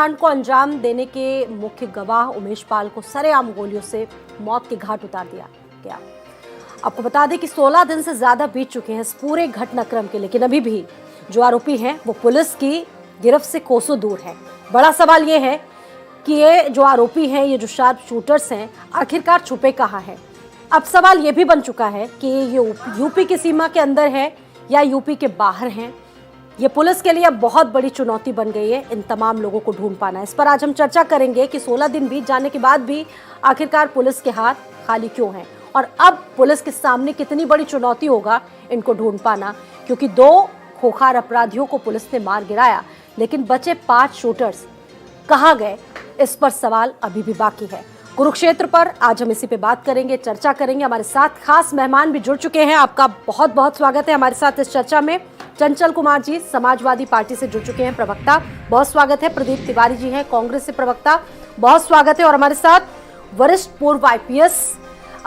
कांड को अंजाम देने के मुख्य गवाह उमेश पाल को सरेआम गोलियों से मौत के घाट उतार दिया गया। आपको बता दें कि 16 दिन से ज्यादा बीत चुके हैं इस पूरे घटनाक्रम के, लेकिन अभी भी जो आरोपी हैं वो पुलिस की गिरफ्त से कोसों दूर है। बड़ा सवाल ये है कि ये जो आरोपी हैं, ये जो शार्प शूटर्स हैं, आखिरकार छुपे कहाँ हैं। अब सवाल ये भी बन चुका है कि ये यूपी की सीमा के अंदर है या यूपी के बाहर हैं। ये पुलिस के लिए अब बहुत बड़ी चुनौती बन गई है इन तमाम लोगों को ढूंढ पाना। इस पर आज हम चर्चा करेंगे कि 16 दिन बीत जाने के बाद भी आखिरकार पुलिस के हाथ खाली क्यों हैं और अब पुलिस के सामने कितनी बड़ी चुनौती होगा इनको ढूंढ पाना, क्योंकि 2 खोखार अपराधियों को पुलिस ने मार गिराया, लेकिन बचे 5 शूटर्स कहाँ गए, इस पर सवाल अभी भी बाकी है। कुरुक्षेत्र पर आज हम इसी पे बात करेंगे, चर्चा करेंगे। हमारे साथ खास मेहमान भी जुड़ चुके हैं। आपका बहुत बहुत स्वागत है हमारे साथ इस चर्चा में। चंचल कुमार जी समाजवादी पार्टी से जुड़ चुके हैं, प्रवक्ता, बहुत स्वागत है। प्रदीप तिवारी जी हैं कांग्रेस से प्रवक्ता, बहुत स्वागत है। और हमारे साथ वरिष्ठ पूर्व IPS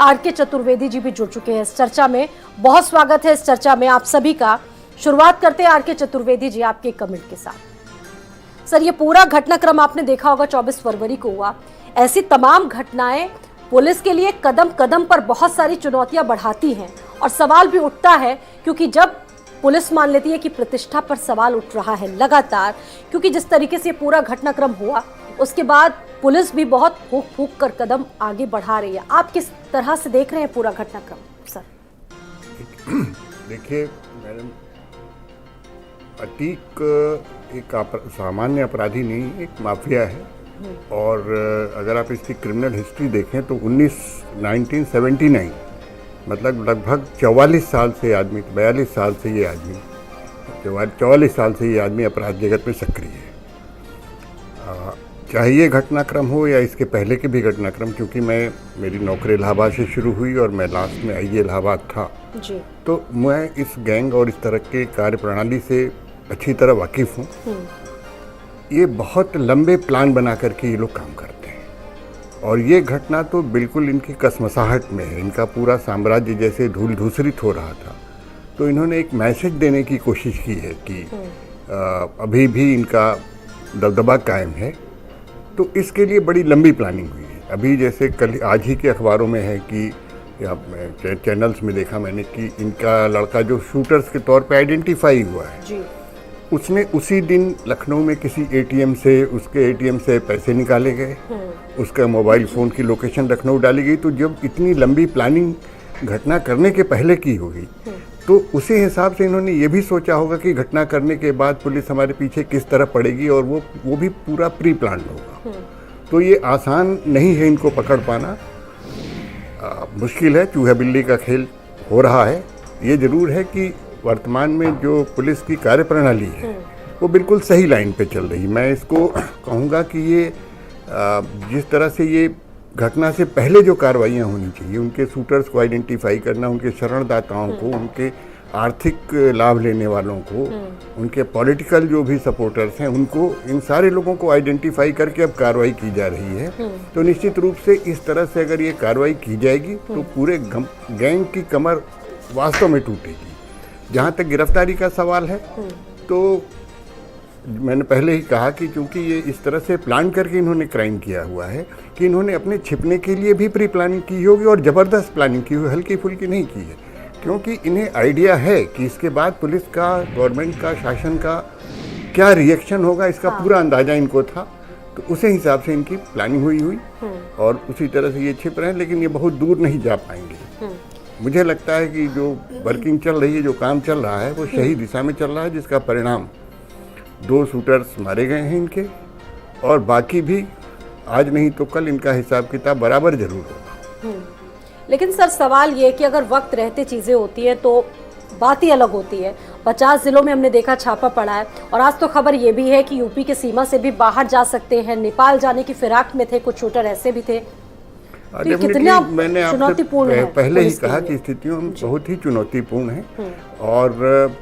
RK चतुर्वेदी जी भी जुड़ चुके हैं इस चर्चा में, बहुत स्वागत है इस चर्चा में आप सभी का। शुरुआत करते हैं RK चतुर्वेदी जी आपके कमेंट के साथ। सर, ये पूरा घटनाक्रम आपने देखा होगा 24 फरवरी को हुआ। ऐसी तमाम घटनाएं पुलिस के लिए कदम कदम पर बहुत सारी चुनौतियां बढ़ाती हैं और सवाल भी उठता है, क्योंकि जब पुलिस मान लेती है कि प्रतिष्ठा पर सवाल उठ रहा है लगातार, क्योंकि जिस तरीके से पूरा घटनाक्रम हुआ उसके बाद पुलिस भी बहुत फूंक फूंक कर कदम आगे बढ़ा रही है। आप किस तरह से देख रहे हैं पूरा घटनाक्रम सर? देखिए मैडम, अतीक एक सामान्य अपराधी नहीं, एक माफिया है। और अगर आप इसकी क्रिमिनल हिस्ट्री देखें तो 1979 मतलब लगभग 44 साल से आदमी, 42 साल से ये आदमी, 44 साल से ये आदमी अपराध जगत में सक्रिय है। चाहे ये घटनाक्रम हो या इसके पहले के भी घटनाक्रम, क्योंकि मेरी नौकरी इलाहाबाद से शुरू हुई और मैं लास्ट में आई इलाहाबाद था जी। तो मैं इस गैंग और इस तरह के कार्यप्रणाली से अच्छी तरह वाकिफ़ हूँ। ये बहुत लंबे प्लान बना करके ये लोग काम करते हैं और ये घटना तो बिल्कुल इनकी कसमसाहट में है। इनका पूरा साम्राज्य जैसे धूल धूसरित हो रहा था, तो इन्होंने एक मैसेज देने की कोशिश की है कि अभी भी इनका दबदबा कायम है। तो इसके लिए बड़ी लंबी प्लानिंग हुई है। अभी जैसे कल आज ही के अखबारों में है कि या चैनल्स में देखा मैंने कि इनका लड़का जो शूटर्स के तौर पे आइडेंटिफाई हुआ है जी, उसने उसी दिन लखनऊ में किसी ATM से, उसके ATM से पैसे निकाले गए, उसका मोबाइल फ़ोन की लोकेशन लखनऊ डाली गई। तो जब इतनी लंबी प्लानिंग घटना करने के पहले की होगी तो उसी हिसाब से इन्होंने ये भी सोचा होगा कि घटना करने के बाद पुलिस हमारे पीछे किस तरह पड़ेगी, और वो भी पूरा प्री प्लान होगा। तो ये आसान नहीं है इनको पकड़ पाना, मुश्किल है, चूहा बिल्ली का खेल हो रहा है। ये ज़रूर है कि वर्तमान में जो पुलिस की कार्यप्रणाली है वो बिल्कुल सही लाइन पे चल रही। मैं इसको कहूँगा कि ये जिस तरह से ये घटना से पहले जो कार्रवाइयाँ होनी चाहिए, उनके शूटर्स को आइडेंटिफाई करना, उनके शरणदाताओं को, उनके आर्थिक लाभ लेने वालों को, उनके पॉलिटिकल जो भी सपोर्टर्स हैं उनको, इन सारे लोगों को आइडेंटिफाई करके अब कार्रवाई की जा रही है। तो निश्चित रूप से इस तरह से अगर ये कार्रवाई की जाएगी तो पूरे गैंग की कमर वास्तव में टूटेगी। जहाँ तक गिरफ्तारी का सवाल है तो मैंने पहले ही कहा कि चूंकि ये इस तरह से प्लान करके इन्होंने क्राइम किया हुआ है कि इन्होंने अपने छिपने के लिए भी प्री प्लानिंग की होगी और ज़बरदस्त प्लानिंग की हुई, हल्की फुल्की नहीं की है, क्योंकि इन्हें आइडिया है कि इसके बाद पुलिस का, गवर्नमेंट का, शासन का क्या रिएक्शन होगा, इसका पूरा अंदाज़ा इनको था। तो उसी हिसाब से इनकी प्लानिंग हुई और उसी तरह से ये छिप रहे हैं, लेकिन ये बहुत दूर नहीं जा पाएंगे। मुझे लगता है कि जो वर्किंग चल रही है, जो काम चल रहा है, वो सही दिशा में चल रहा है, जिसका परिणाम 2 शूटर्स मारे गए हैं इनके, और बाकी भी आज नहीं तो कल इनका हिसाब किताब बराबर जरूर होगा। लेकिन सर सवाल ये कि अगर वक्त रहते चीज़ें होती हैं तो बात ही अलग होती है। 50 जिलों में हमने देखा छापा पड़ा है, और आज तो खबर ये भी है कि यूपी की सीमा से भी बाहर जा सकते हैं, नेपाल जाने की फिराक में थे, कुछ शूटर ऐसे भी थे। मैंने आपसे पहले ही कहा कि स्थितियों बहुत ही चुनौतीपूर्ण है, और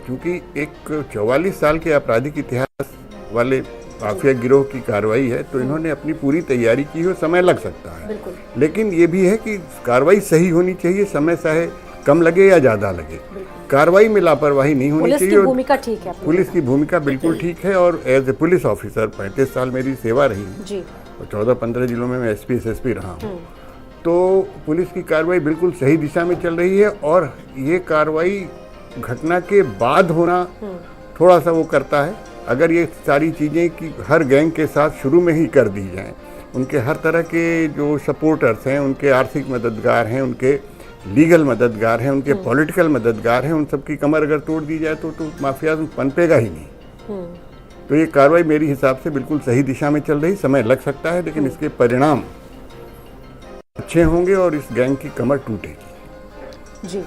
क्योंकि एक 44 साल के आपराधिक इतिहास वाले माफिया गिरोह की कार्रवाई है, तो इन्होंने अपनी पूरी तैयारी की हो, समय लग सकता है, लेकिन ये भी है कि कार्रवाई सही होनी चाहिए, समय चाहे कम लगे या ज़्यादा लगे, कार्रवाई में लापरवाही नहीं होनी पुलिस चाहिए। की भूमिका ठीक है, पुलिस की भूमिका बिल्कुल ठीक है, और एज ए पुलिस ऑफिसर 35 साल मेरी सेवा रही जी, और 14-15 जिलों में मैं एसपी एसएसपी रहा हूँ। तो पुलिस की कार्रवाई बिल्कुल सही दिशा में चल रही है, और ये कार्रवाई घटना के बाद होना थोड़ा सा वो करता है। अगर ये सारी चीज़ें कि हर गैंग के साथ शुरू में ही कर दी जाएं, उनके हर तरह के जो सपोर्टर्स हैं, उनके आर्थिक मददगार हैं, उनके लीगल मददगार हैं, उनके पॉलिटिकल मददगार हैं, उन सब की कमर अगर तोड़ दी जाए तो माफिया पनपेगा ही नहीं। तो ये कार्रवाई मेरी हिसाब से बिल्कुल सही दिशा में चल रही। समय लग सकता है, लेकिन इसके परिणाम अच्छे होंगे और इस गैंग की कमर टूटेगी। जी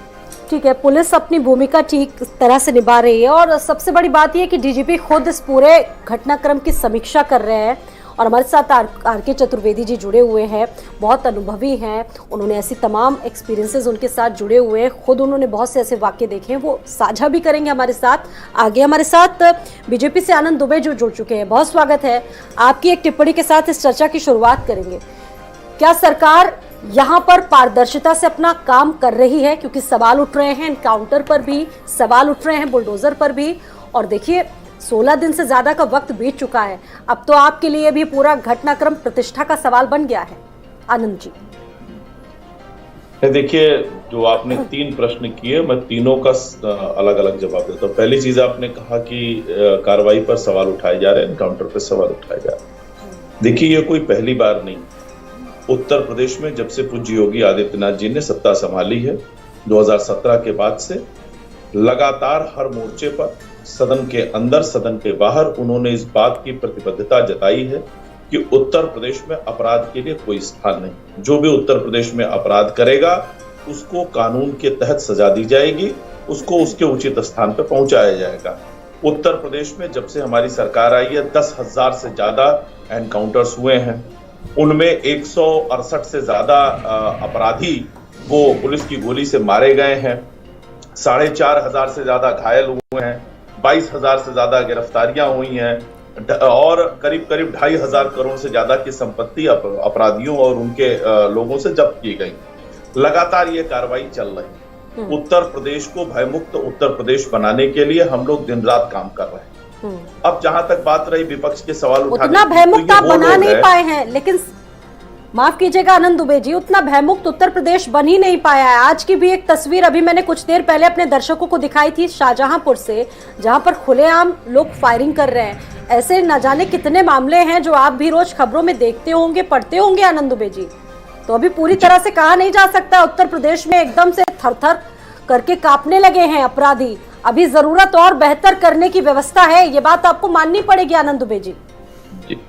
ठीक है, पुलिस अपनी भूमिका ठीक तरह से निभा रही है, और सबसे बड़ी बात यह है कि डीजीपी खुद इस पूरे घटनाक्रम की समीक्षा कर रहे हैं। और हमारे साथ आर.के. चतुर्वेदी जी जुड़े हुए हैं, बहुत अनुभवी हैं, उन्होंने ऐसी तमाम एक्सपीरियंसेस उनके साथ जुड़े हुए हैं, खुद उन्होंने बहुत से ऐसे वाक्य देखे हैं, वो साझा भी करेंगे हमारे साथ। आगे हमारे साथ बीजेपी से आनंद दुबे जो जुड़ चुके हैं, बहुत स्वागत है आपकी। एक टिप्पणी के साथ इस चर्चा की शुरुआत करेंगे। क्या सरकार यहाँ पर पारदर्शिता से अपना काम कर रही है? क्योंकि सवाल उठ रहे हैं, एनकाउंटर पर भी सवाल उठ रहे हैं, बुलडोजर पर भी, और देखिए 16 दिन से ज्यादा का वक्त बीत चुका है। अब तो आपके लिए भी पूरा घटनाक्रम प्रतिष्ठा का सवाल बन गया है। आनंद जी, देखिए, जो आपने 3 प्रश्न किए, मैं तीनों का अलग अलग जवाब देता हूँ। पहली चीज आपने कहा कि कार्रवाई पर सवाल उठाए जा रहे हैं, एनकाउंटर पर सवाल उठाए जा रहे हैं। देखिए, ये कोई पहली बार नहीं। उत्तर प्रदेश में जब से पूज्य योगी आदित्यनाथ जी ने सत्ता संभाली है 2017 के बाद से, लगातार हर मोर्चे पर, सदन के अंदर सदन के बाहर, उन्होंने इस बात की प्रतिबद्धता जताई है कि उत्तर प्रदेश में अपराध के लिए कोई स्थान नहीं। जो भी उत्तर प्रदेश में अपराध करेगा उसको कानून के तहत सजा दी जाएगी, उसको उसके उचित स्थान पर पहुंचाया जाएगा। उत्तर प्रदेश में जब से हमारी सरकार आई है 10,000 से ज्यादा एनकाउंटर्स हुए हैं, उनमें 168 से ज्यादा अपराधी वो पुलिस की गोली से मारे गए हैं, 4,500 से ज्यादा घायल हुए हैं, 22,000 से ज्यादा गिरफ्तारियां हुई हैं, और करीब 2,500 करोड़ से ज्यादा की संपत्ति अपराधियों और उनके लोगों से जब्त की गई। लगातार ये कार्रवाई चल रही है। उत्तर प्रदेश को भयमुक्त उत्तर प्रदेश बनाने के लिए हम लोग दिन रात काम कर रहे हैं। अब जहां तक बात रही विपक्ष के सवाल उठाने, उतना भयमुक्त आप बना नहीं पाए हैं, लेकिन माफ कीजिएगा आनंद दुबे जी, उतना भयमुक्त उत्तर प्रदेश बन ही नहीं पाया है। आज की भी एक तस्वीर अभी मैंने कुछ देर पहले अपने दर्शकों को दिखाई थी शाहजहांपुर से, जहां पर खुलेआम लोग फायरिंग कर रहे हैं। ऐसे न जाने कितने मामले हैं जो आप भी रोज खबरों में देखते होंगे, पढ़ते होंगे आनंद दुबे जी। तो अभी पूरी तरह से कहा नहीं जा सकता उत्तर प्रदेश में एकदम से थर-थर करके कांपने लगे हैं अपराधी। अभी जरूरत और बेहतर करने की व्यवस्था है, ये बात आपको माननी पड़ेगी आनंद दुबे जी।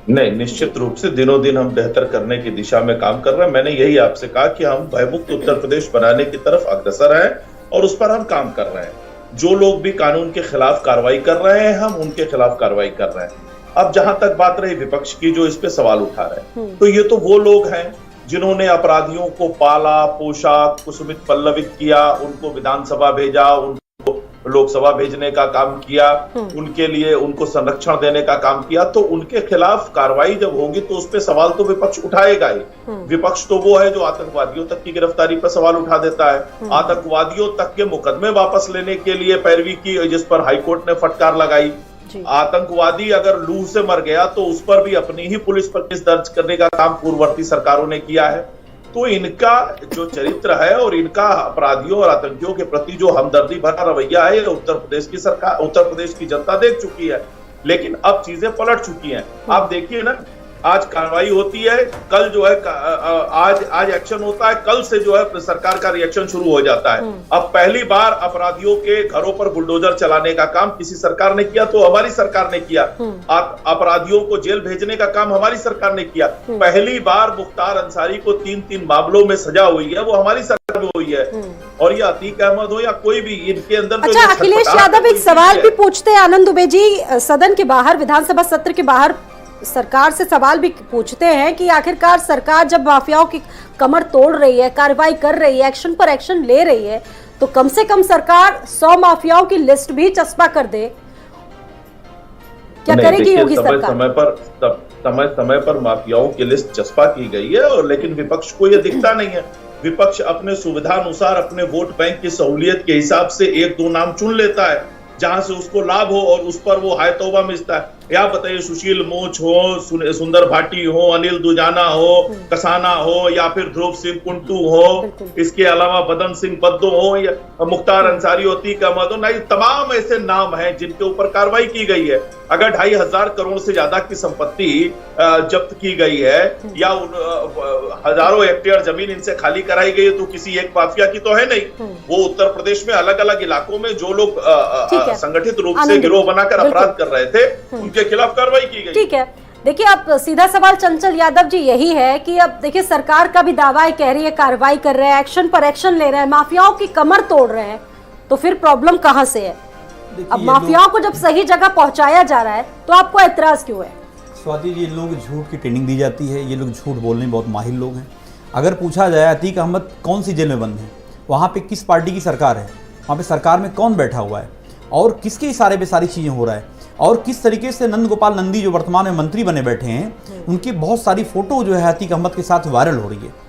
नहीं, निश्चित रूप से दिनों दिन हम बेहतर करने की दिशा में काम कर रहे हैं। मैंने यही आपसे कहा कि हम भयमुक्त उत्तर प्रदेश बनाने की तरफ अग्रसर हैं और उस पर हम काम कर रहे हैं। जो लोग भी कानून के खिलाफ कार्रवाई कर रहे हैं, हम उनके खिलाफ कार्रवाई कर रहे हैं। अब जहां तक बात रही विपक्ष की जो इस पे सवाल उठा रहे हैं, तो ये तो वो लोग हैं जिन्होंने अपराधियों को पाला, पोषा, कुसुमित पल्लवित किया, उनको विधानसभा भेजा, उनको लोकसभा भेजने का काम किया, उनके लिए उनको संरक्षण देने का काम किया। तो उनके खिलाफ कार्रवाई जब होगी तो उस पे सवाल तो विपक्ष उठाएगा ही। विपक्ष तो वो है जो आतंकवादियों तक की गिरफ्तारी पर सवाल उठा देता है, आतंकवादियों तक के मुकदमे वापस लेने के लिए पैरवी की, जिस पर हाईकोर्ट ने फटकार लगाई। आतंकवादी अगर लू से मर गया तो उस पर भी अपनी ही पुलिस पर केस दर्ज करने का काम पूर्ववर्ती सरकारों ने किया है। तो इनका जो चरित्र है और इनका अपराधियों और आतंकियों के प्रति जो हमदर्दी भरा रवैया है, उत्तर प्रदेश की सरकार, उत्तर प्रदेश की जनता देख चुकी है। लेकिन अब चीजें पलट चुकी हैं। आप देखिए ना, आज कार्रवाई होती है, कल जो है आज एक्शन होता है, कल से जो है सरकार का रिएक्शन शुरू हो जाता है। अब पहली बार अपराधियों के घरों पर बुलडोजर चलाने का काम किसी सरकार ने किया तो हमारी सरकार ने किया। अपराधियों को जेल भेजने का काम हमारी सरकार ने किया। पहली बार मुख्तार अंसारी को 3 मामलों में सजा हुई है, वो हमारी सरकार में हुई है। और ये अतीक अहमद हो या कोई भी, इनके अंदर अच्छा, अखिलेश यादव एक सवाल भी पूछते हैं आनंद दुबे जी, सदन के बाहर, विधानसभा सत्र के बाहर सरकार से सवाल भी पूछते हैं कि आखिरकार सरकार जब माफियाओं की कमर तोड़ रही है, कार्रवाई कर रही है, एक्शन पर एक्शन ले रही है, तो कम से कम सरकार 100 माफियाओं की लिस्ट भी चस्पा कर दे। क्या करेगी योगी सरकार? समय पर माफियाओं की लिस्ट चस्पा की गई है, और लेकिन विपक्ष को यह दिखता नहीं है। विपक्ष अपने सुविधानुसार अपने वोट बैंक की सहूलियत के हिसाब से एक दो नाम चुन लेता है जहां से उसको लाभ हो और उस पर वो हाय तौबा मिलता है। या बताइए, सुशील मोच हो, सुंदर भाटी हो, अनिल दुजाना हो, कसाना हो, या फिर ध्रुव सिंह कुंटू हो, इसके अलावा बदन सिंह बद्दो हो, या मुख्तार अंसारी हो, अतीक अहमद हो, नहीं तमाम ऐसे नाम हैं जिनके ऊपर कार्रवाई की गई है। अगर 2,500 करोड़ से ज्यादा की संपत्ति जब्त की गई है या हजारों हेक्टेयर जमीन इनसे खाली कराई गई है तो किसी एक माफिया की तो है नहीं। वो उत्तर प्रदेश में अलग अलग इलाकों में जो लोग संगठित रूप से गिरोह बनाकर अपराध कर रहे थे उनके खिलाफ कार्रवाई की गई। ठीक है, देखिए अब सीधा सवाल चंचल यादव जी यही है कि अब देखिए सरकार का भी दावा है, कह रही है कार्रवाई कर रहे हैं, एक्शन पर एक्शन ले रहे हैं, माफियाओं की कमर तोड़ रहे हैं, तो फिर प्रॉब्लम कहां से है? अब माफियाओं को जब सही जगह पहुंचाया जा रहा है तो आपको ऐतराज क्यों है? स्वाति जी, इन लोगों को झूठ की ट्रेनिंग दी जाती है, ये लोग झूठ बोलने में बहुत माहिर लोग हैं। अगर पूछा जाए अतीक अहमद कौन सी जेल में बंद है, वहाँ पे किस पार्टी की सरकार है, वहाँ पे सरकार में कौन बैठा हुआ है और किसके इशारे पे सारी चीज़ें हो रहा है, और किस तरीके से नंद गोपाल नंदी जो वर्तमान में मंत्री बने बैठे हैं उनकी बहुत सारी फोटो जो है अतीक अहमद के साथ वायरल हो रही है।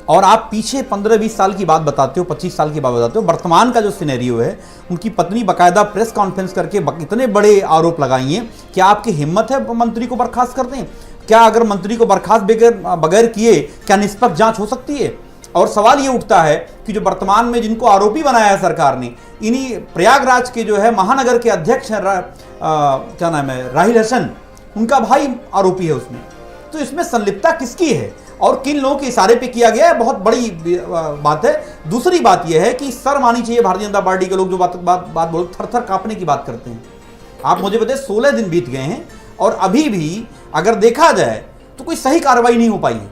और आप पीछे 15-20 साल की बात बताते हो, 25 साल की बात बताते हो, वर्तमान का जो सिनेरियो है, उनकी पत्नी बाकायदा प्रेस कॉन्फ्रेंस करके इतने बड़े आरोप लगाई हैं। क्या आपकी हिम्मत है मंत्री को बर्खास्त कर दें? क्या अगर मंत्री को बर्खास्त बगैर किए क्या निष्पक्ष जांच हो सकती है? और सवाल ये उठता है कि जो वर्तमान में जिनको आरोपी बनाया है सरकार ने, इन्हीं प्रयागराज के जो है महानगर के अध्यक्ष हैं क्या नाम है, राहिल हसन, उनका भाई आरोपी है उसमें। तो इसमें संलिप्तता किसकी है और किन लोगों के इशारे पे किया गया है, बहुत बड़ी बात है। दूसरी बात यह है कि शर्म आनी चाहिए भारतीय जनता पार्टी के लोग जो बात बोल थर-थर कांपने की बात करते हैं। आप मुझे बताइए 16 दिन बीत गए हैं और अभी भी अगर देखा जाए तो कोई सही कार्रवाई नहीं हो पाई है।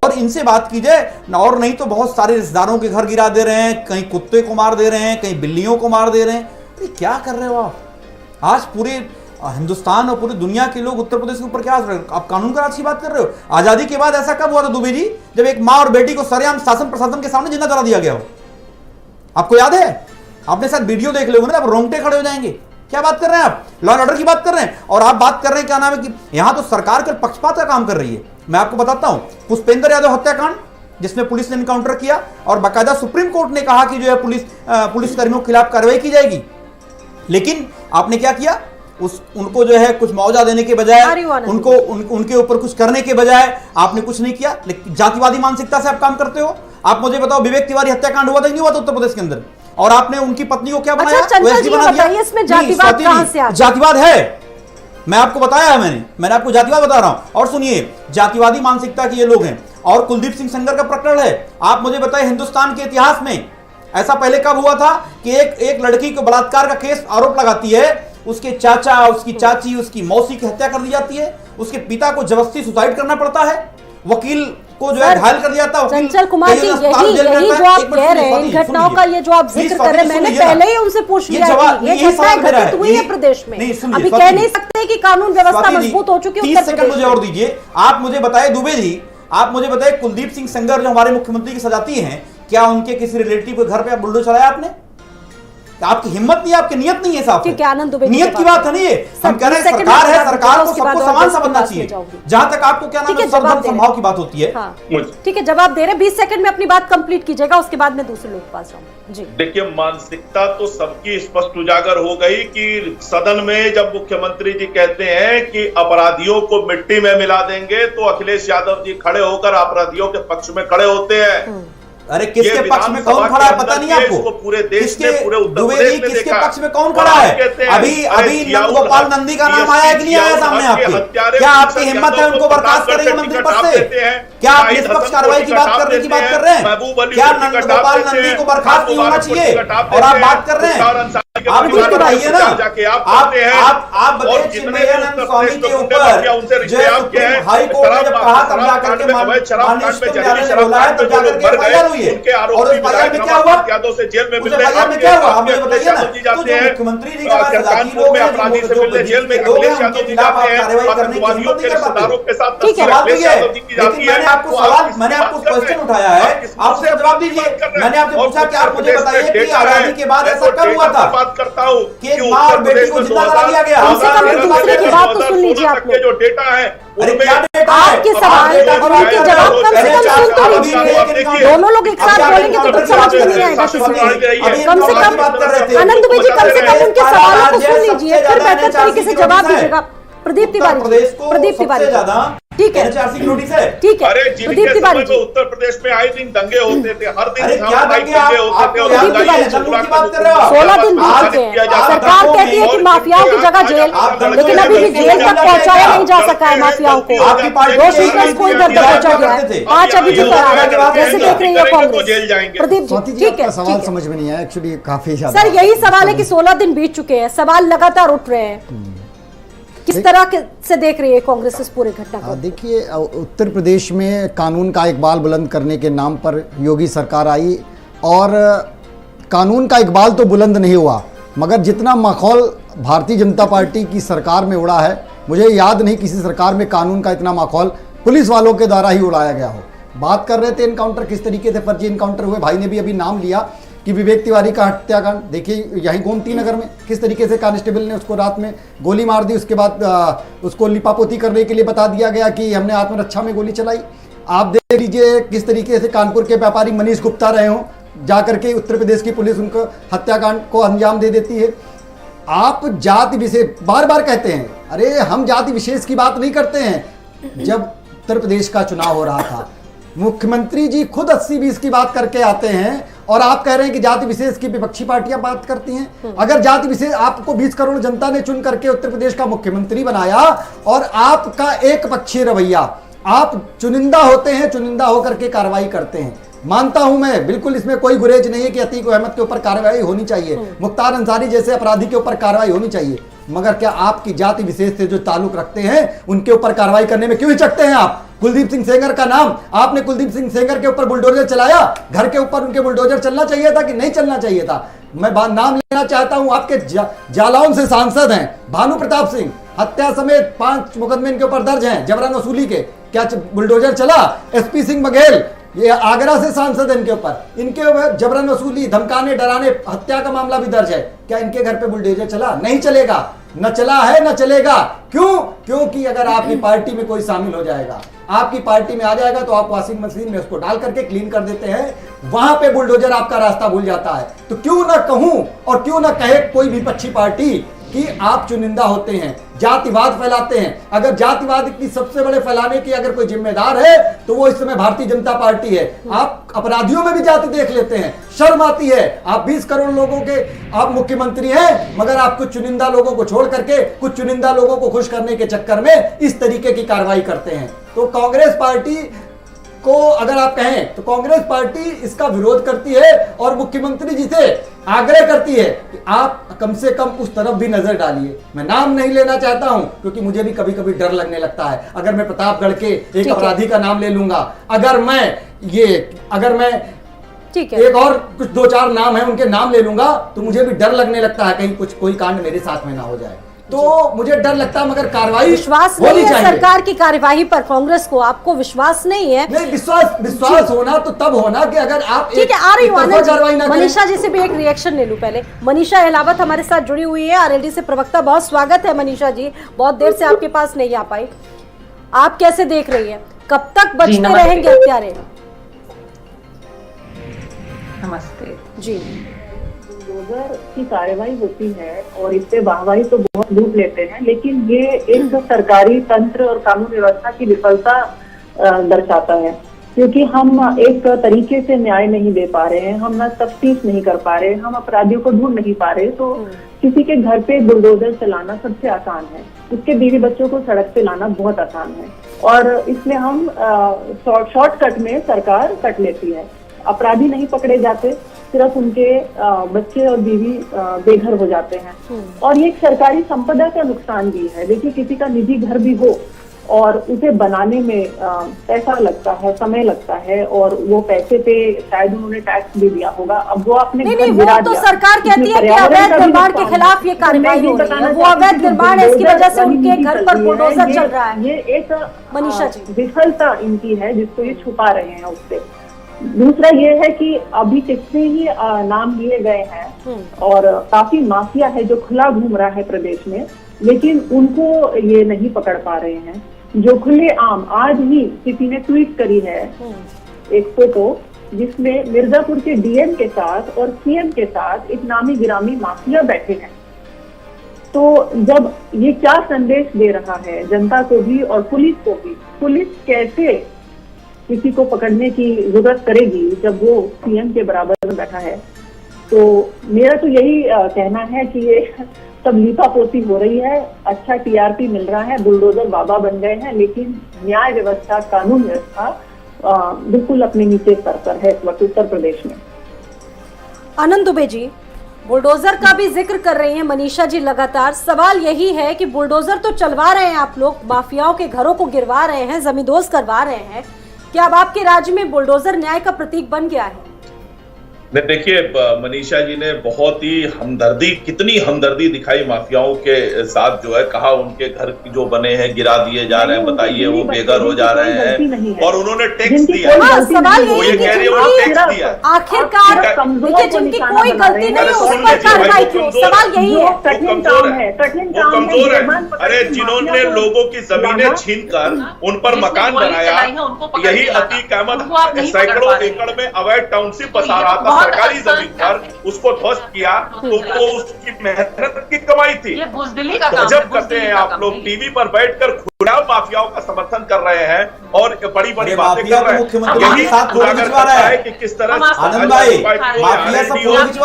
और इनसे बात की जाए और नहीं तो बहुत सारे रिश्तेदारों के घर गिरा दे रहे हैं, कहीं कुत्ते को मार दे रहे हैं, कहीं बिल्लियों को मार दे रहे हैं। अरे क्या कर रहे हो आप? आज पूरे हिंदुस्तान और पूरी दुनिया के लोग उत्तर प्रदेश के ऊपर क्या आप कानून का राज की बात कर रहे हो? आजादी के बाद ऐसा कब हुआ था दुबे जी, जब एक माँ और बेटी को सरेआम शासन प्रशासन के सामने जिंदा जला दिया गया हो? आपको याद है? आपने शायद वीडियो देख लोगे ना, आप रोंगटे खड़े हो जाएंगे। क्या बात कर रहे हैं आप? लॉ एंड ऑर्डर की बात कर रहे हैं और आप बात कर रहे हैं क्या नाम है कि यहां तो सरकार के पक्षपात का काम कर रही है। मैं आपको बताता हूं, पुष्पेंद्र यादव हत्याकांड जिसमें पुलिस ने इनकाउंटर किया और बाकायदा सुप्रीम कोर्ट ने कहा कि जो है पुलिसकर्मियों के खिलाफ कार्रवाई की जाएगी, लेकिन आपने क्या किया? उनको जो है कुछ मुआवजा देने के बजाय, उनके ऊपर कुछ करने के बजाय आपने कुछ नहीं किया। लेकिन जातिवादी मानसिकता से आप काम करते हो। आप मुझे बताओ, विवेक तिवारी हत्याकांड हुआ था नहीं हुआ था उत्तर प्रदेश के अंदर, और आपने उनकी पत्नी को क्या बनाया? जातिवाद है, मैं आपको बताया है, मैंने आपको जातिवाद बता रहा हूं। और सुनिए, जातिवादी मानसिकता के ये लोग हैं। और कुलदीप सिंह सेंगर का प्रकरण है, आप मुझे बताइए हिंदुस्तान के इतिहास में ऐसा पहले कब हुआ था कि एक लड़की को बलात्कार का केस आरोप लगाती है, उसके चाचा, उसकी चाची, उसकी मौसी की हत्या कर दी जाती है, उसके पिता को जबरदस्ती सुसाइड करना पड़ता है, वकील को जो है घायल कर दिया था। चंचल कुमार जी, यही जो आप कह रहे हैं, इन घटनाओं का ये जो आप जिक्र कर रहे हैं, मैंने पहले ही उनसे पूछ लिया कि ये घटनाएं घटित हुई है प्रदेश में। अभी कह नहीं सकते कि कानून व्यवस्था मजबूत हो चुकी है। 30 सेकंड मुझे और दीजिए। आप मुझे बताइए दुबे जी, आप मुझे बताइए कुलदीप सिंह सेंगर जो हमारे मुख्यमंत्री की सजाती हैं, क्या उनके किसी रिलेटिव के घर पे आप बुलडोजर चलाया आपने? आपकी हिम्मत नहीं है, आपकी नियत नहीं है साहब। ठीक है, आनंद दुबे नियत की बात है नहीं है। हम कह रहे हैं सरकार है, सरकार को सबको समान समझना चाहिए। जहां तक आपको क्या नाम है संभाव की बात होती है। ठीक है, जवाब दे रहे हैं। 20 सेकंड में अपनी बात कंप्लीट कीजिएगा, उसके बाद मैं दूसरे लोग के पास जाऊंगा जी। देखिए, मानसिकता तो सबकी स्पष्ट उजागर हो गई कि सदन में जब मुख्यमंत्री जी कहते हैं कि अपराधियों को मिट्टी में मिला देंगे, तो अखिलेश यादव जी खड़े होकर अपराधियों के पक्ष में खड़े होते हैं। अरे किसके पक्ष में कौन खड़ा है पता नहीं आपको? पूरे देश में, पूरे उत्तर दुबे प्रदेश जी में किसके पक्ष में कौन खड़ा है? अभी नंद गोपाल नंदी का नाम आया कि नहीं आया सामने आपके? क्या आपकी हिम्मत है उनको बर्खास्त करेंगे मंत्री पद से? क्या आप निष्पक्ष कार्रवाई की बात करने की बात कर रहे हैं? क्या नंद गोपाल नंदी को बर्खास्त नहीं होना चाहिए और आप बात कर रहे हैं? आप भी बताइए ना, आप बताइए चिन्मयानंद स्वामी के ऊपर जो हाई कोर्ट ने जब कहा तब जाकर के माननीय न्यायालय ने बोला है, तो जाकर के एफआईआर हुई है। और उस एफआईआर में क्या हुआ? उस एफआईआर में क्या हुआ आप मुझे बताइए ना। तो जो मुख्यमंत्री जी के पास जाति लोग हैं, जो लोग हैं, उनके खिलाफ आप कार्रवाई करने की हिम्मत नहीं कर पाते। ठीक है, सवाल तो ये है, लेकिन मैंने आपको क्वेश्चन उठाया है, आप उसका जवाब दीजिए। मैंने आपसे पूछा कि आप मुझे बताइए कि आजादी के बाद ऐसा कब हुआ था करता हूं कि एक मां और बेटी को जिंदा जला दिया गया? दूसरे की बात तो सुन लीजिए आपने। जो डेटा है, अरे क्या डेटा है? सवाल और उनके जवाब कम से कम सुन तो लीजिए। दोनों लोग एक साथ बोलेंगे तो कुछ समझ में नहीं आएगा किसी को। कम से कम आनंद दुबे जी कम से कम उनके सवालों को सुन लीजिए, फिर बेहतर तरीके से जवाब दीजिएगा। प्रदीप तिवारी, प्रदीप तिवारी, ठीक है, ठीक है। अरे प्रदीप तिवारी जी, उत्तर प्रदेश में आए दिन दंगे होते थे, हर दिन दंगे होते थे। 16 दिन बीत चुके हैं, सरकार कहती है कि माफियाओं की जगह जेल, लेकिन अभी भी जेल तक पहुंचाया नहीं जा सका है माफियाओं को। 2 शूटर्स को इधर पहुंचा गया है, 5 अभी भी फरार है, जैसे देख रही है कांग्रेस। प्रदीप जी, ठीक है, सवाल समझ में नहीं आया एक्चुअली, काफी ज्यादा। सर यही सवाल है कि 16 दिन बीत चुके हैं, सवाल लगातार उठ रहे हैं, किस तरह से देख रही है कांग्रेस इस पूरे घटना को? देखिए, उत्तर प्रदेश में कानून का इकबाल बुलंद करने के नाम पर योगी सरकार आई और कानून का इकबाल तो बुलंद नहीं हुआ, मगर जितना माहौल भारतीय जनता पार्टी की सरकार में उड़ा है, मुझे याद नहीं किसी सरकार में कानून का इतना माहौल पुलिस वालों के द्वारा ही उड़ाया गया हो। बात कर रहे थे इनकाउंटर किस तरीके से फर्जी इनकाउंटर हुए, भाई ने भी अभी नाम लिया कि विवेक तिवारी का हत्याकांड, देखिए यहीं गोमती नगर में किस तरीके से कांस्टेबल ने उसको रात में गोली मार दी, उसके बाद उसको लिपापोती करने के लिए बता दिया गया कि हमने आत्मरक्षा में गोली चलाई। आप देख लीजिए किस तरीके से कानपुर के व्यापारी मनीष गुप्ता रहे हों, जाकर के उत्तर प्रदेश की पुलिस उनको हत्याकांड को अंजाम दे देती है। आप जाति विशेष बार बार कहते हैं, अरे हम जाति विशेष की बात नहीं करते हैं। जब उत्तर प्रदेश का चुनाव हो रहा था, मुख्यमंत्री जी खुद 80-20 की बात करके आते हैं और आप कह रहे हैं कि जाति विशेष की विपक्षी पार्टियां बात करती हैं। अगर जाति विशेष, आपको 20 करोड़ जनता ने चुन करके उत्तर प्रदेश का मुख्यमंत्री बनाया और आपका एक पक्षीय रवैया, आप चुनिंदा होते हैं, चुनिंदा होकर के कार्रवाई करते हैं। मानता हूं मैं, बिल्कुल इसमें कोई गुरेज नहीं है कि अतीक अहमद के ऊपर कार्रवाई होनी चाहिए, मुख्तार अंसारी जैसे अपराधी के ऊपर कार्रवाई होनी चाहिए, मगर क्या आपकी जाति विशेष से जो ताल्लुक रखते हैं उनके ऊपर कार्रवाई करने में क्यों हिचकते हैं आप? कुलदीप सिंह सेंगर का नाम, आपने कुलदीप सिंह सेंगर के ऊपर बुलडोजर चलाया, घर के ऊपर उनके बुलडोजर चलना चाहिए था कि नहीं चलना चाहिए था? मैं नाम लेना चाहता हूं, आपके जालौन से सांसद हैं भानु प्रताप सिंह, हत्या समेत 5 मुकदमे इनके ऊपर दर्ज हैं जबरन वसूली के, क्या बुलडोजर चला? एसपी सिंह बघेल, ये आगरा से सांसद है, इनके ऊपर जबरन वसूली, धमकाने, डराने, हत्या का मामला भी दर्ज है, क्या इनके घर पे बुलडोजर चला? नहीं चलेगा, न चला है न चलेगा। क्यों? क्योंकि अगर आपकी पार्टी में कोई शामिल हो जाएगा, आपकी पार्टी में आ जाएगा, तो आप वॉशिंग मशीन में उसको डाल करके क्लीन कर देते हैं, वहां पे बुलडोजर आपका रास्ता भूल जाता है। तो क्यों ना कहूं और क्यों ना कहे कोई विपक्षी पार्टी कि आप चुनिंदा होते हैं, जातिवाद फैलाते हैं। अगर जातिवाद की सबसे बड़े फैलाने की अगर कोई जिम्मेदार है तो वो इस समय भारतीय जनता पार्टी है। आप अपराधियों में भी जाति देख लेते हैं, शर्म आती है। आप 20 करोड़ लोगों के आप मुख्यमंत्री हैं, मगर आप कुछ चुनिंदा लोगों को छोड़ करके कुछ चुनिंदा लोगों को खुश करने के चक्कर में इस तरीके की कार्रवाई करते हैं। तो कांग्रेस पार्टी को अगर आप कहें तो कांग्रेस पार्टी इसका विरोध करती है और मुख्यमंत्री जी से आग्रह करती है कि आप कम से कम उस तरफ भी नजर डालिए। मैं नाम नहीं लेना चाहता हूं क्योंकि मुझे भी कभी कभी डर लगने लगता है। अगर मैं प्रतापगढ़ के एक अपराधी का नाम ले लूंगा, अगर मैं एक और कुछ 2-4 नाम है उनके नाम ले लूंगा, तो मुझे भी डर लगने लगता है कहीं कोई कांड मेरे साथ में ना हो जाए। तो मुझे डर लगता है, मगर कार्रवाई विश्वास नहीं है सरकार की कार्यवाही पर। कांग्रेस को आपको विश्वास नहीं है? नहीं, विश्वास होना तो तब होना कि अगर आप ठीक है, आ रही हूँ। मनीषा जी से भी एक रिएक्शन ले लूं पहले। मनीषा अहलावत हमारे साथ जुड़ी हुई है, आरएलडी से प्रवक्ता। बहुत स्वागत है मनीषा जी, बहुत देर से आपके पास नहीं आ पाई। आप कैसे देख रही है, कब तक बचते रहेंगे हत्यारे? नमस्ते जी। बुलडोजर की कार्रवाई होती है और इससे वाहवाही तो बहुत लूट लेते हैं, लेकिन ये एक सरकारी तंत्र और कानून व्यवस्था की विफलता दर्शाता है, क्योंकि हम एक तरीके से न्याय नहीं दे पा रहे हैं, हम ना तफ्तीश नहीं कर पा रहे, हम अपराधियों को ढूंढ नहीं पा रहे। तो किसी के घर पे बुलडोजर चलाना सबसे आसान है, उसके बीवी बच्चों को सड़क पे लाना बहुत आसान है, और इसमें हम शॉर्टकट में सरकार कट लेती है। अपराधी नहीं पकड़े जाते, सिर्फ उनके बच्चे और बीवी बेघर हो जाते हैं। और ये एक सरकारी संपदा का नुकसान भी है। देखिए, किसी का निजी घर भी हो और उसे बनाने में पैसा लगता है, समय लगता है, और वो पैसे पे शायद उन्होंने टैक्स भी दिया होगा। अब वो अपने नहीं, वो तो सरकार कहती है कि अवैध निर्माण के खिलाफ ये कार्रवाई हो रही है। वो अवैध निर्माण है, इसकी वजह से उनके घर पर बुलडोजर चल रहा है। ये एक मनीषा जी विफलता इनकी है जिसको ये छुपा रहे हैं उससे। दूसरा ये है कि अभी कितने ही नाम लिए गए हैं और काफी माफिया है जो खुला घूम रहा है प्रदेश में, लेकिन उनको ये नहीं पकड़ पा रहे हैं। जो खुले आम, आज ही किसी ने ट्वीट करी है एक फोटो जिसमें मिर्जापुर के डीएम के साथ और सीएम के साथ एक नामी गिरामी माफिया बैठे हैं। तो जब ये क्या संदेश दे रहा है जनता को भी और पुलिस को भी, पुलिस कैसे किसी को पकड़ने की जरूरत करेगी जब वो सीएम के बराबर में बैठा है। तो मेरा तो यही कहना है कि ये सब लीपापोती हो रही है, अच्छा टीआरपी मिल रहा है, बुलडोजर बाबा बन गए हैं, लेकिन न्याय व्यवस्था, कानून व्यवस्था बिल्कुल अपने नीचे स्तर पर है इस वक्त उत्तर प्रदेश में। आनंद दुबे जी, बुलडोजर का भी जिक्र कर रही हैं मनीषा जी लगातार। सवाल यही है कि बुलडोजर तो चलवा रहे हैं आप लोग, माफियाओं के घरों को गिरवा रहे हैं, जमींदोज करवा रहे हैं, क्या अब आपके राज्य में बुलडोजर न्याय का प्रतीक बन गया है? देखिए, मनीषा जी ने बहुत ही हमदर्दी, कितनी हमदर्दी दिखाई माफियाओं के साथ, जो है कहा उनके घर जो बने हैं गिरा दिए जा रहे हैं, बताइए वो बेघर हो जा रहे हैं, और उन्होंने टैक्स दिया। सवाल वो ये कह रही है उन्होंने टैक्स दिया। आखिरकार देखिए, जिनकी कोई गलती नहीं उस पर कार्रवाई क्यों? सवाल यही है। कठिन काम है, कठिन काम है, कमजोर है। अरे जिन्होंने लोगों की जमीनें छीनकर उन पर मकान बनाया, यही अतीक अहमद सैकड़ों एकड़ में अवैध टाउनशिप बसा रहा था सरकारी जमीन पर, उसको ध्वस्त किया, तो उसकी मेहनत की कमाई थी। गजब करते हैं आप लोग, टीवी पर बैठकर खुला माफियाओं का समर्थन कर रहे हैं और बड़ी बड़ी बातें कर रहे हैं। यही उजागर करता है कि किस तरह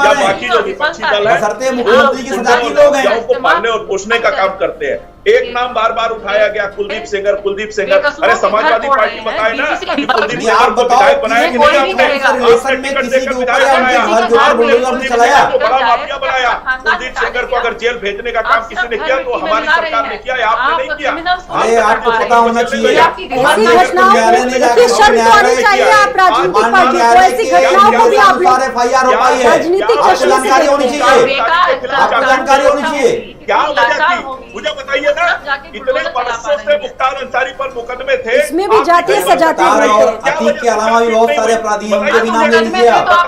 या बाकी जो विपक्षी दल है को पालने और पोषने का काम करते हैं। एक नाम बार बार उठाया गया, कुलदीप सेंगर। कुलदीप सेंगर, अरे समाजवादी पार्टी बताए ना कि कुलदीप सेंगर को विधायक बनाया कि नहीं? आपने टिकट देकर विधायक बनाया, तो बड़ा माफिया बनाया। कुलदीप सेंगर को अगर जेल भेजने का काम किसी ने किया तो हमारी सरकार ने किया, आपने नहीं किया। अरे आपको पता होना चाहिए, ऐसी घटनाओं की शर्त तो आनी चाहिए। आप राजनीतिक पार्टी को ऐसी घटनाओं को भी आप एफआईआर हो पाई है, राजनीतिक आपको जानकारी होनी चाहिए, आपको जानकारी होनी चाहिए। क्या वजह थी मुझे बताइए ना। इतने वर्षों से मुख्तार अंसारी पर मुकदमे थे, इसमें भी जातीय सजातीय अतीक के अलावा भी बहुत सारे अपराधी हैं, उनके भी नाम ले लीजिए आप। आप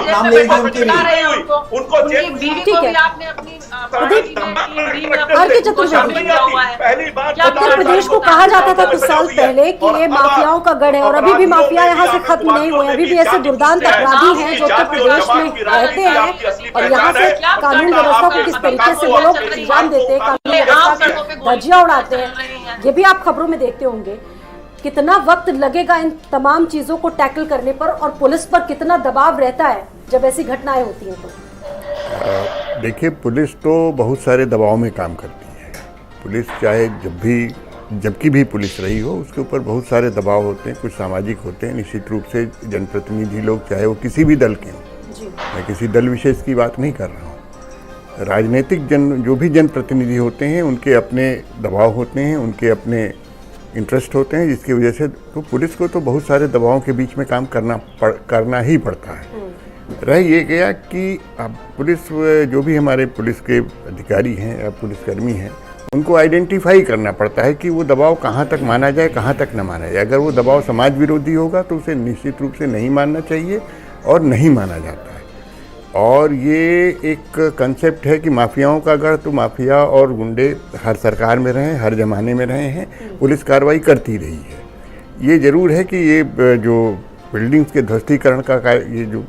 नाम ले लीजिए उनके भी। उनको ठीक है। पहली बात उत्तर प्रदेश को कहा जाता था कुछ साल पहले कि ये माफियाओं का गढ़ है, और अभी भी माफिया यहाँ से खत्म नहीं हुए। अभी भी ऐसे दुर्दांत अपराधी हैं जो उत्तर प्रदेश में रहते हैं, और यहाँ से कानून व्यवस्था को किस तरीके से वो लोग इंतजाम देते हैं, कानून व्यवस्था की धज्जियां उड़ाते हैं, ये भी आप खबरों में देखते होंगे। कितना वक्त लगेगा इन तमाम चीजों को टैकल करने पर, और पुलिस पर कितना दबाव रहता है जब ऐसी घटनाएं होती हैं? तो देखिए, पुलिस तो बहुत सारे दबाव में काम करती है। पुलिस चाहे जबकि भी पुलिस रही हो, उसके ऊपर बहुत सारे दबाव होते हैं, कुछ सामाजिक होते हैं। निश्चित रूप से जनप्रतिनिधि लोग, चाहे वो किसी भी दल के हों, मैं किसी दल विशेष की बात नहीं कर रहा हूँ, राजनीतिक जो भी जनप्रतिनिधि होते हैं उनके अपने दबाव होते हैं, उनके अपने इंटरेस्ट होते हैं, जिसकी वजह से तो पुलिस को तो बहुत सारे दबावों के बीच में काम करना ही पड़ता है। रह ये गया कि अब पुलिस, जो भी हमारे पुलिस के अधिकारी हैं या पुलिसकर्मी हैं, उनको आइडेंटिफाई करना पड़ता है कि वो दबाव कहाँ तक माना जाए, कहाँ तक न माना जाए। अगर वो दबाव समाज विरोधी होगा तो उसे निश्चित रूप से नहीं मानना चाहिए और नहीं माना जाता है। और ये एक कंसेप्ट है कि माफियाओं का गढ़, तो माफिया और गुंडे हर सरकार में रहे, हर ज़माने में रहे हैं, पुलिस कार्रवाई करती रही है। ये ज़रूर है कि ये जो बिल्डिंग्स के ध्वस्तीकरण का ये जो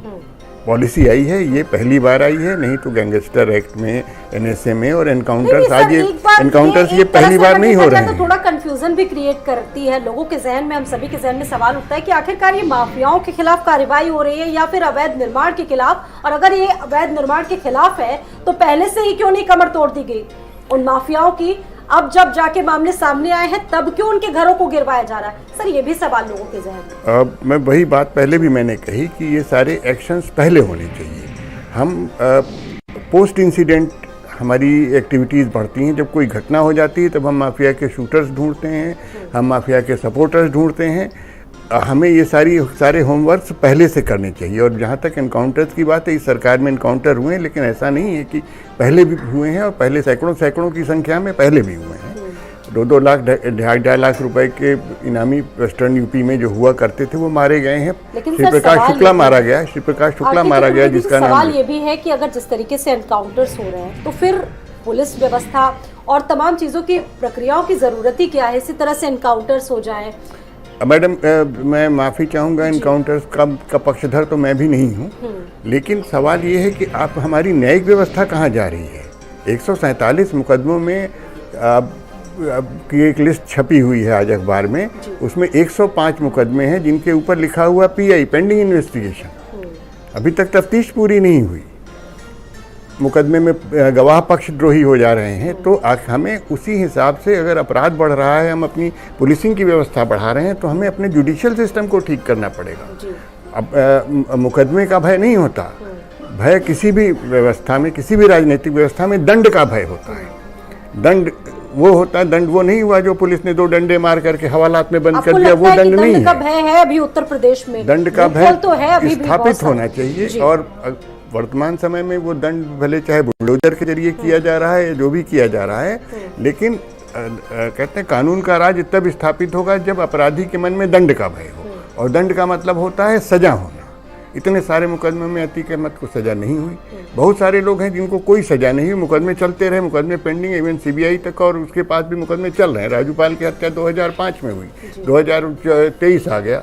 पॉलिसी आई है, ये पहली बार आई है, नहीं तो गैंगस्टर एक्ट में, एनएसए में और एनकाउंटर्स, आज ये एनकाउंटर्स ये पहली बार नहीं हो रहे हैं। तो थोड़ा कंफ्यूजन भी क्रिएट करती है लोगों के जहन में। हम सभी के जहन में सवाल उठता है कि आखिरकार ये माफियाओं के खिलाफ कार्रवाई हो रही है या फिर अवैध निर्माण के खिलाफ, और अगर ये अवैध निर्माण के खिलाफ है तो पहले से ही क्यों नहीं कमर तोड़ दी गई उन माफियाओं की? अब जब जाके मामले सामने आए हैं तब क्यों उनके घरों को गिरवाया जा रहा है? सर, ये भी सवाल लोगों के जहन में। अब मैं वही बात पहले भी मैंने कही कि ये सारे एक्शंस पहले होने चाहिए। हम पोस्ट इंसिडेंट हमारी एक्टिविटीज़ बढ़ती हैं। जब कोई घटना हो जाती है तब हम माफिया के शूटर्स ढूंढते हैं, हम माफिया के सपोर्टर्स ढूंढते हैं। हमें ये सारे होमवर्क्स पहले से करने चाहिए। और जहाँ तक एनकाउंटर्स की बात है, इस सरकार में एनकाउंटर हुए हैं, लेकिन ऐसा नहीं है कि पहले भी हुए हैं, और पहले सैकड़ों की संख्या में पहले भी हुए हैं। 2-2 लाख 2.5 लाख रुपए के इनामी वेस्टर्न यूपी में जो हुआ करते थे वो मारे गए हैं। श्री प्रकाश शुक्ला मारा गया, जिसका नाम सवाल ये भी है कि अगर जिस तरीके से एनकाउंटर्स हो रहे हैं तो फिर पुलिस व्यवस्था और तमाम चीज़ों की प्रक्रियाओं की ज़रूरत ही क्या है? इसी तरह से इनकाउंटर्स हो जाएं। मैडम मैं माफ़ी चाहूँगा, इनकाउंटर्स का पक्षधर तो मैं भी नहीं हूँ, लेकिन सवाल ये है कि आप हमारी न्यायिक व्यवस्था कहाँ जा रही है? 147 मुकदमों में की एक लिस्ट छपी हुई है आज अखबार में, उसमें 105 मुकदमे हैं जिनके ऊपर लिखा हुआ PI पेंडिंग इन्वेस्टिगेशन। अभी तक तफ्तीश पूरी नहीं हुई, मुकदमे में गवाह पक्षद्रोही हो जा रहे हैं। तो हमें उसी हिसाब से, अगर अपराध बढ़ रहा है, हम अपनी पुलिसिंग की व्यवस्था बढ़ा रहे हैं, तो हमें अपने जुडिशियल सिस्टम को ठीक करना पड़ेगा। अब मुकदमे का भय नहीं होता, भय किसी भी व्यवस्था में, किसी भी राजनीतिक व्यवस्था में दंड का भय होता है। दंड वो होता है, दंड वो नहीं हुआ जो पुलिस ने 2 डंडे मार करके हवालात में बंद कर दिया, वो दंड नहीं है। दंड का भय है अभी उत्तर प्रदेश में, दंड का भय तो है अभी भी स्थापित होना चाहिए। और वर्तमान समय में वो दंड भले चाहे बुलडोजर के जरिए किया जा रहा है या जो भी किया जा रहा है, लेकिन कहते हैं कानून का राज तब स्थापित होगा जब अपराधी के मन में दंड का भय हो, और दंड का मतलब होता है सजा होना। इतने सारे मुकदमे में अतीक अहमद को सजा नहीं हुई, बहुत सारे लोग हैं जिनको कोई सजा नहीं हुई, मुकदमे चलते रहे, मुकदमे पेंडिंग, इवन CBI तक, और उसके पास भी मुकदमे चल रहे हैं। राजूपाल की हत्या 2005 में हुई, 2023 आ गया,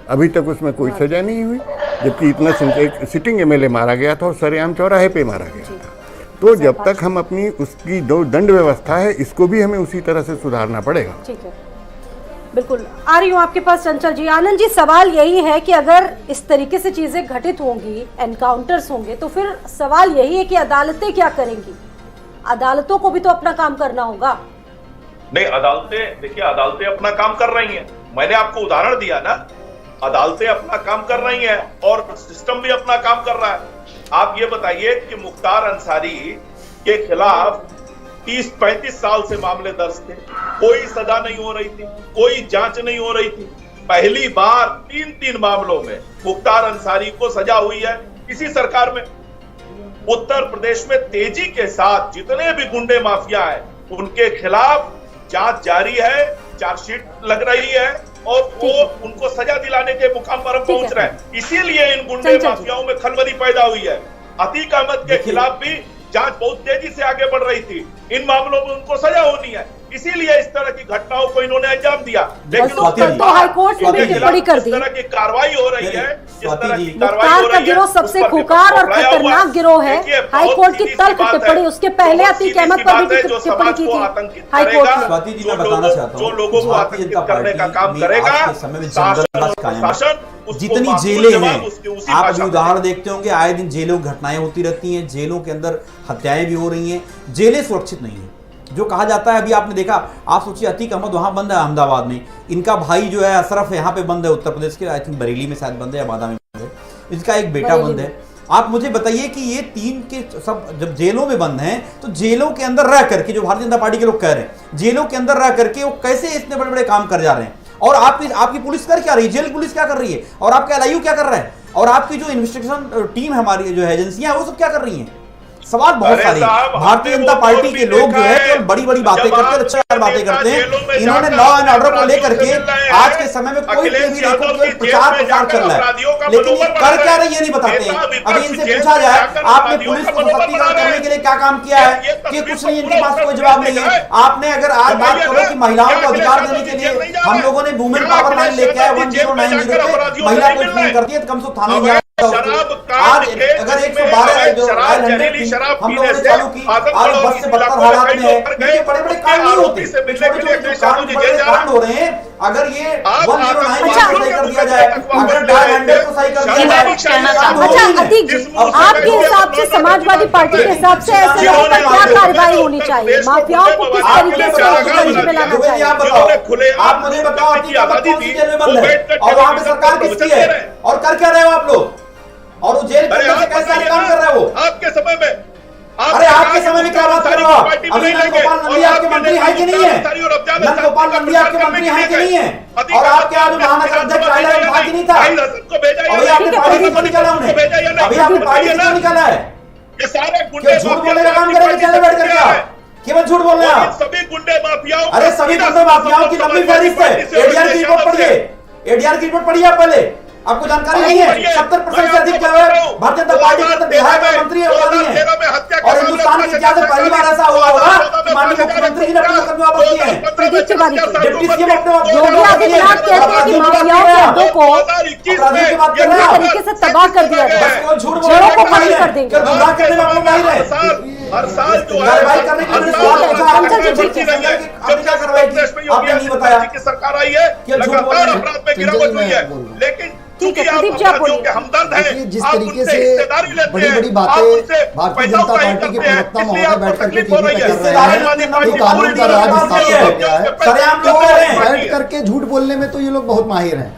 अभी तक उसमें कोई सजा नहीं हुई, जबकि इतना एक सिटिंग MLA मारा गया था और सरेआम चौराहे पे मारा गया था। तो जब तक हम अपनी उसकी जो दंड व्यवस्था है, इसको भी हमें उसी तरह से सुधारना पड़ेगा। ठीक है, बिल्कुल। आ रही हूँ आपके पास चंचल जी। आनंद जी, सवाल यही है कि अगर इस तरीके से चीजें घटित होंगी, एनकाउंटर्स होंगे, तो फिर सवाल यही है कि अदालतें क्या करेंगी? अदालतों को भी तो अपना काम करना होगा। नहीं, अदालतें, देखिए अदालतें अपना काम कर रही हैं, मैंने आपको उदाहरण दिया ना, अदालतें अपना काम कर रही हैं और सिस्टम भी अपना काम कर रहा है। आप ये बताइए कि मुख्तार अंसारी के खिलाफ 30-35 साल से मामले दर्ज थे, कोई सजा नहीं हो रही थी, कोई जांच नहीं हो रही थी। पहली बार 3 मामलों में मुख्तार अंसारी को सजा हुई है इसी सरकार में। उत्तर प्रदेश में तेजी के साथ जितने भी गुंडे माफिया हैं, उनके खिलाफ जांच जारी है, चार्जशीट लग रही है, और वो उनको सजा दिलाने के मुकाम पर हम पहुंच रहे हैं। इसीलिए इन गुंडे माफियाओं में खलबली पैदा हुई है। अतीक अहमद के खिलाफ भी जांच बहुत तेजी से आगे बढ़ रही थी, इन मामलों में उनको सजा होनी है, इसीलिए इस तरह की घटनाओं को इन्होंने अंजाम दिया। लेकिन तो हाईकोर्ट ने भी टिप्पणी कर दी, इस तरह की कार्रवाई हो रही है, जिस तरह की कार्रवाई मुख्तार हो का रही है, गिरोह सबसे खुकार और खतरनाक गिरोह है। हाईकोर्ट की तल्ख टिप्पणी, उसके पहले अतीक अहमद पर भी टिप्पणी की थी हाईकोर्ट ने। स्वाति जी, मैं बताना चाहता हूँ, जो लोगों को आतंकित करने का काम करेगा, समय में शासन, जितनी जेलें हैं, आप अभी उदाहरण देखते होंगे, आए दिन जेलों की घटनाएं होती रहती हैं, जेलों के अंदर हत्याएं भी हो रही हैं, जेलें सुरक्षित नहीं है। जो कहा जाता है, अभी आपने देखा, आप सोचिए अतीक अहमद वहां बंद है अहमदाबाद में, इनका भाई जो है अशरफ यहाँ पे बंद है उत्तर प्रदेश के, आई थिंक बरेली में शायद बंद है, अबादा में बंद है, इसका एक बेटा बंद है। आप मुझे बताइए कि ये 3 के सब जब जेलों में बंद हैं, तो जेलों के अंदर रह करके, जो भारतीय जनता पार्टी के लोग कह रहे हैं, जेलों के अंदर रह करके वो कैसे इतने बड़े बड़े काम कर जा रहे हैं? और आपकी पुलिस कर क्या रही है? जेल पुलिस क्या कर रही है? और आपका LIU क्या कर रहा है? और आपकी जो इन्वेस्टिगेशन टीम है, हमारी जो एजेंसियां हैं, वो सब क्या कर रही हैं? सवाल बहुत सारे हैं। भारतीय जनता पार्टी के लोग जो है तो बड़ी बड़ी बातें करते हैं, अच्छी बातें करते हैं। इन्होंने लॉ एंड ऑर्डर को लेकर के आज के समय में कोई भी देखो कि प्रचार चल रहा है, लेकिन ये कर क्या रही है नहीं बताते हैं। अभी इनसे पूछा जाए, आपने पुलिस को सशक्तिकरण करने के लिए क्या काम किया है, कि कुछ नहीं, इनके पास कोई जवाब नहीं है। आपने अगर आज बात करो कि महिलाओं को अधिकार देने के लिए हम लोगों ने वुमेन पावर लाइन लेके आए 1090 पे, महिला कोई फोन करती है तो कम से कम थाने में आज अगर 112 जो हम लोगों ने चालू की, आज बस से बदतर हालात में है, क्योंकि बड़े बड़े कांड नहीं होते, कांड हो रहे हैं। अगर ये 109 सही कर दिया जाए, अगर डायल हंड्रेड को सही कर दिया जाए। अच्छा अतीक जी, आपके हिसाब से, समाजवादी पार्टी के हिसाब से ऐसे लोगों पर क्या कार्रवाई होनी चाहिए? माफियाओं को किस तरीके से लाना चाहिए? आप बताओ, आप मुझे बताओ, अतीक अहमद कौन सी जेल में बंद है और वहां पे सरकार किसकी है, और कर क्या रहे हो आप लोग? और वो जेल के अंदर से कैसे काम कर रहे हो आपके समय में? अरे आपके समय में क्या बात कर रहे हो आप? अभी नंदगोपाल नंदिया आपके मंत्री है कि नहीं है? नंदगोपाल नंदिया आपके मंत्री है कि नहीं है? और आपके आज महानगर अध्यक्ष राहिला था कि नहीं था? अभी आपने पार्टी से क्यों निकाला उन्हें? अभी आपने पार्टी से क्यों निकाला है? ये सारे क्यों झूठ बोलने का काम करेंगे चैनल बैठ करके आप? केवल झूठ बोल रहे हैं आप? सभी गुंडे माफियाओं, अरे सभी गुंडे माफियाओं की लंबी फहरिस्त है। एडीआर की रिपोर्ट पढ़िए, एडीआर की रिपोर्ट पढ़िए आप पहले। आपको जानकारी नहीं है? 70% से अधिक जो है भारतीय जनता पार्टी के अंदर विधायक और मंत्री है, और हिंदुस्तान के इतिहास में पहली बार ऐसा हुआ होगा कि माननीय मुख्यमंत्री जी ने अपने कर्मियों को किए हैं, डिप्टी सीएम अपने योगी आदित्यनाथ कहते हैं कि माफियाओं के अड्डों को अपराधियों की बात कर रहे हैं, तरीके से तबाह कर दिया गया, कौन झूठ बोल जड़ों रहा को है? खत्म कर देंगे। गुमराह करने में आप लोग माहिर हैं। हर साल जो है कार्रवाई करने के लिए आपने क्या कार्रवाई की? आपने नहीं बताया की सरकार आई है, लगातार अपराध में गिरावट हुई है, लेकिन ठीक है, चूंकि आप प्रदीप जी, आप अपराधियों के बोलिए। हमदर्द हैं, देखिए, जिस आप तरीके उनसे से हिस्सेदारी लेते बड़ी हैं, बड़ी आप बातें उनसे भारतीय पैसा जनता उठाई पार्टी के करते हैं, प्रवक्ता इसलिए महोदय आपको बैठ करके तकलीफ हो टीवी रही पे है। कर रहे हैं समाजवादी कि पार्टी कानून का राज स्थापित हो गया है। सरेआम लोग कह रहे हैं। बैठ करके झूठ बोलने में तो ये लोग बहुत माहिर हैं,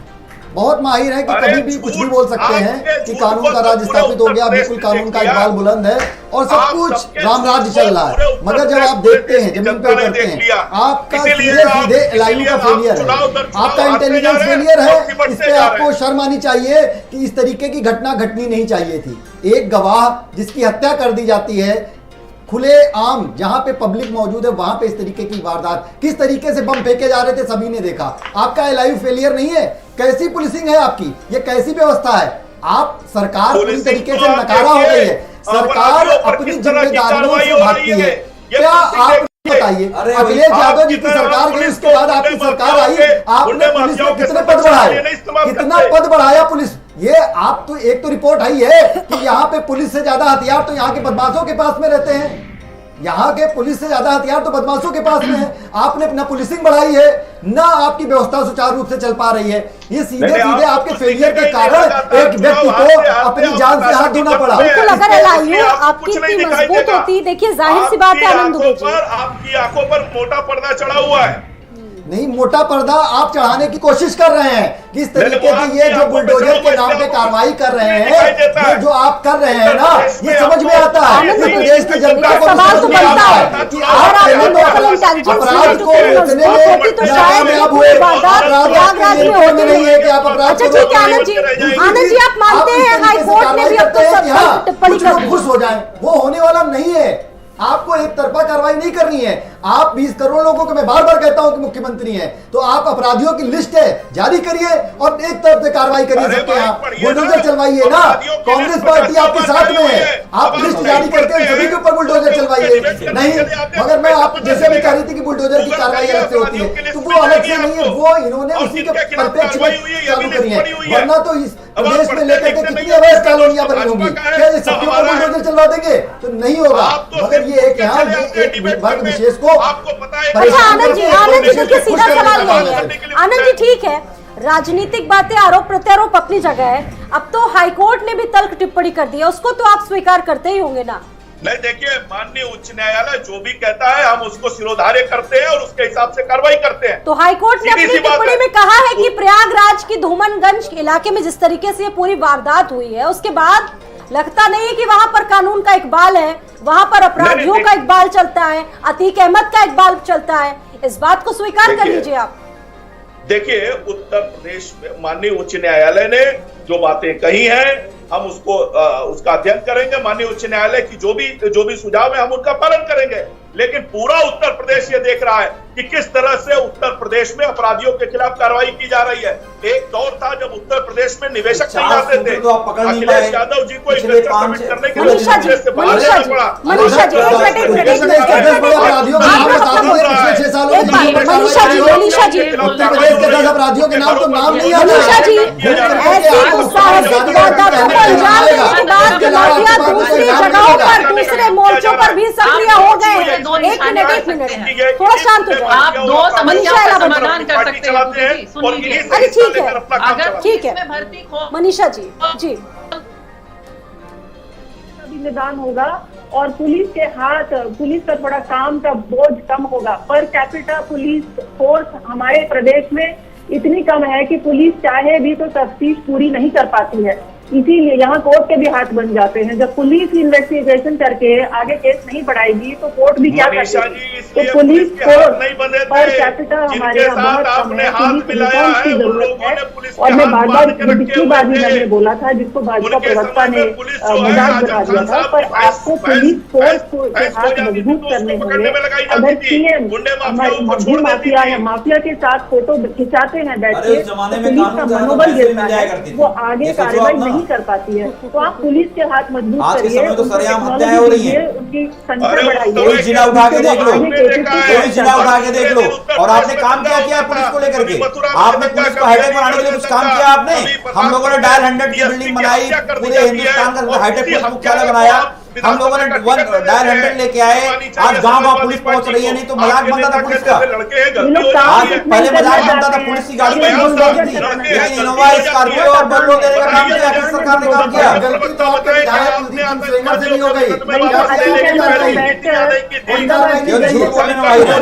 बहुत माहिर है कि अरे कभी भी कुछ भी बोल सकते हैं आपके कि झूठ कानून का पर राज पूरे स्थापित हो गया, उत्तर बिल्कुल प्रदेश कानून का ने इकबाल बुलंद है और सब आप कुछ सबके राम राज्य झूठ चल रहा पूरे है। उत्तर मगर जब प्रदेश आप देखते हैं की जमीन पे जनता ने उतरते देख हैं, लिया। आपका इसीलिए सीधे आप- सीधे एलआईयू का इसीलिए आप फेलियर है, चुनाव दर चुनाव आपका हारते इंटेलिजेंस जा रहे हैं फेलियर है। और सिमटते इस पे जा रहे आपको हैं। शर्म आनी चाहिए कि इस तरीके की घटना घटनी नहीं चाहिए थी। एक गवाह जिसकी हत्या कर दी जाती है खुले आम, जहां पे पब्लिक मौजूद है वहां पे इस तरीके की वारदात, किस तरीके से बम फेंके जा रहे थे सभी ने देखा। आपका एलआईयू फेलियर नहीं है, कैसी पुलिसिंग है आपकी, ये कैसी व्यवस्था है? आप सरकार पूरी तरीके से नकारा हो गई है, सरकार अपनी जिम्मेदारियों से भागती है। क्या आप बताइए, अखिलेश यादव जी की सरकार गई, उसके बाद आपकी सरकार आई, आपने पुलिस में कितने पद बढ़ाए, कितना पद बढ़ाया पुलिस? ये आप तो एक तो रिपोर्ट आई है कि यहाँ पे पुलिस से ज्यादा हथियार तो यहाँ के बदमाशों के पास में रहते हैं, यहाँ के पुलिस से ज्यादा हथियार तो बदमाशों के पास में है। आपने ना पुलिसिंग बढ़ाई है, ना आपकी व्यवस्था सुचारू रूप से चल पा रही है। ये सीधे सीधे आपके फेलियर के कारण एक व्यक्ति को अपनी जान से हाथ धोना पड़ा। बिल्कुल, अगर एलआईयू आपकी इतनी मजबूत होती, देखिए जाहिर सी बात है आनंद दुबे जी, आपकी आंखों पर मोटा पर्दा चढ़ा हुआ है। नहीं, मोटा पर्दा आप चढ़ाने की कोशिश कर रहे हैं। किस तरीके की ये जो बुलडोजर के नाम पे कार्रवाई कर रहे हैं, ये जो आप कर रहे हैं ना, ये समझ में आता है। आनंद इस प्रदेश की जनता को सवाल तो समझ में बनता आता है है कि अगर आप आपको लोकल अपराध इंटेलिजेंस को रोकने में होती तो शायद नाकामयाब हुए। वारदात प्रयागराज में होती नहीं है कि आप अपराध अच्छा को ठीक है रोकें। आनंद जी आप मानते इस हैं तरीके हाई से कोर्ट ने भी अब तो कार्रवाई सब करते हैं कि टिप्पणी कुछ कर लोग दी। खुश हो जाएं, वो होने वाला नहीं है। आपको एक तरफा कार्रवाई नहीं करनी है। आप 20 करोड़ लोगों को मैं बार बार कहता हूं कि मुख्यमंत्री हैं, तो आप अपराधियों की लिस्ट है जारी करिए और एक तरफ से कार्रवाई करिए सबके यहाँ, बुलडोजर चलवाइए ना। कांग्रेस पार्टी आपके साथ में है, आप लिस्ट जारी करके सभी के ऊपर बुलडोजर चलवाइए। नहीं, मगर मैं आप जैसे भी कह रही थी कि बुलडोजर की कार्रवाई अलग से होती है, तो वो अलग से नहीं है, वो इन्होंने उसी के परिप्रेक्ष्य में चालू करी है। वरना तो इस प्रदेश में लेकर के कितनी अवैध कॉलोनियां बनी होंगी, क्या ये सबके ऊपर बुलडोजर चलवा देंगे? तो नहीं होगा। मगर ये है कि हाँ, एक वर्ग विशेष को अच्छा आनंद जी देखिए सीधा सवाल यही है आनंद जी, ठीक है राजनीतिक बातें, आरोप प्रत्यारोप अपनी जगह है, अब तो हाईकोर्ट ने भी तल्ख टिप्पणी कर दी है, उसको तो आप स्वीकार करते ही होंगे ना? नहीं, देखिए माननीय उच्च न्यायालय जो भी कहता है हम उसको सिरोधार्य करते हैं और उसके हिसाब से कार्रवाई करते हैं। तो हाईकोर्ट ने अपनी टिप्पणी में कहा है कि प्रयागराज की धूमनगंज इलाके में जिस तरीके से ये पूरी वारदात हुई है, उसके बाद लगता नहीं है कि वहां पर कानून का इकबाल है, वहां पर अपराधियों का इकबाल चलता है, अतीक अहमद का इकबाल चलता है। इस बात को स्वीकार कर लीजिए आप। देखिए उत्तर प्रदेश में माननीय उच्च न्यायालय ने जो बातें कही हैं हम उसका अध्ययन करेंगे। माननीय उच्च न्यायालय की जो भी सुझाव है हम उनका पालन करेंगे। लेकिन पूरा उत्तर प्रदेश ये देख रहा है कि किस तरह से उत्तर प्रदेश में अपराधियों के खिलाफ कार्रवाई की जा रही है। एक दौर था जब उत्तर प्रदेश में निवेशक नहीं आते थे, अखिलेश यादव जी को इन्वेस्टर समिट करने के लिए मनीषा जी एक मिनट उत्तर प्रदेश के 10 अपराधियों के नाम तो नाम नहीं आता। मनीषा जी ऐसी दुस्साहसिक वारदातों को अंजाम देने के बाद माफिया दूसरी जगहों पर, दूसरे मोर्चों पर भी सक्रिय हो गए। एक मिनट थोड़ा शांत हो जाए। आप दो समस्याओं का समाधान कर सकते हैं। सुनिए, अरे ठीक है, अगर ठीक है भर्ती हो मनीषा जी निदान होगा और पुलिस के हाथ, पुलिस का थोड़ा काम का बोझ कम होगा। पर कैपिटा पुलिस फोर्स हमारे प्रदेश में इतनी कम है कि पुलिस चाहे भी तो तफ्तीश पूरी नहीं कर पाती है। इसीलिए यहाँ कोर्ट के भी हाथ बन जाते हैं। जब पुलिस इन्वेस्टिगेशन करके आगे केस नहीं बढ़ाएगी तो कोर्ट भी क्या करेगी। तो पुलिस को पर कैपिटल हमारे यहाँ बहुत कम है, पुलिस रिफॉर्म्स की जरूरत है। और मैं बार बार पिछली बार भी मैंने बोला था, जिसको भाजपा प्रवक्ता ने मजाक बना दिया था, पर आपको पुलिस फोर्स के हाथ मजबूत करने होंगे। अगर सीएम हमारी भू माफिया या माफिया के साथ फोटो खिंचाते हैं बैठ के, पुलिस का मनोबल गिरता है, वो आगे कार्रवाई नहीं कर पाती है। तो आप पुलिस के हाथ मजबूत करिए, उनकी संख्या बढ़ाइए। कोई जिला उठा के देख लो, कोई जिला उठा के देख लो। और आपने काम क्या किया पुलिस को लेकर के? आपने पुलिस को हाईटेक बनाने के लिए कुछ काम किया आपने? हम लोगों ने डायल 100 की बिल्डिंग बनाई, पूरे हिंदुस्तान का हाईटेक पुलिस मुख्यालय बनाया, हम लोगों ने डायल 100 लेके आए। आज गांव पुलिस पहुंच रही है, नहीं तो मजाक बनता था पुलिस का। आज पहले मजाक बनता था पुलिस की गाड़ी में पुलिस होती थी, लेकिन इनोवा स्कॉर्पियो और बोलेरो देने का काम किया, किस सरकार ने काम किया? गलती तो आपके विधायक कुलदीप सेंगर से नहीं हो गई। झूठ बोलने में माहिर है।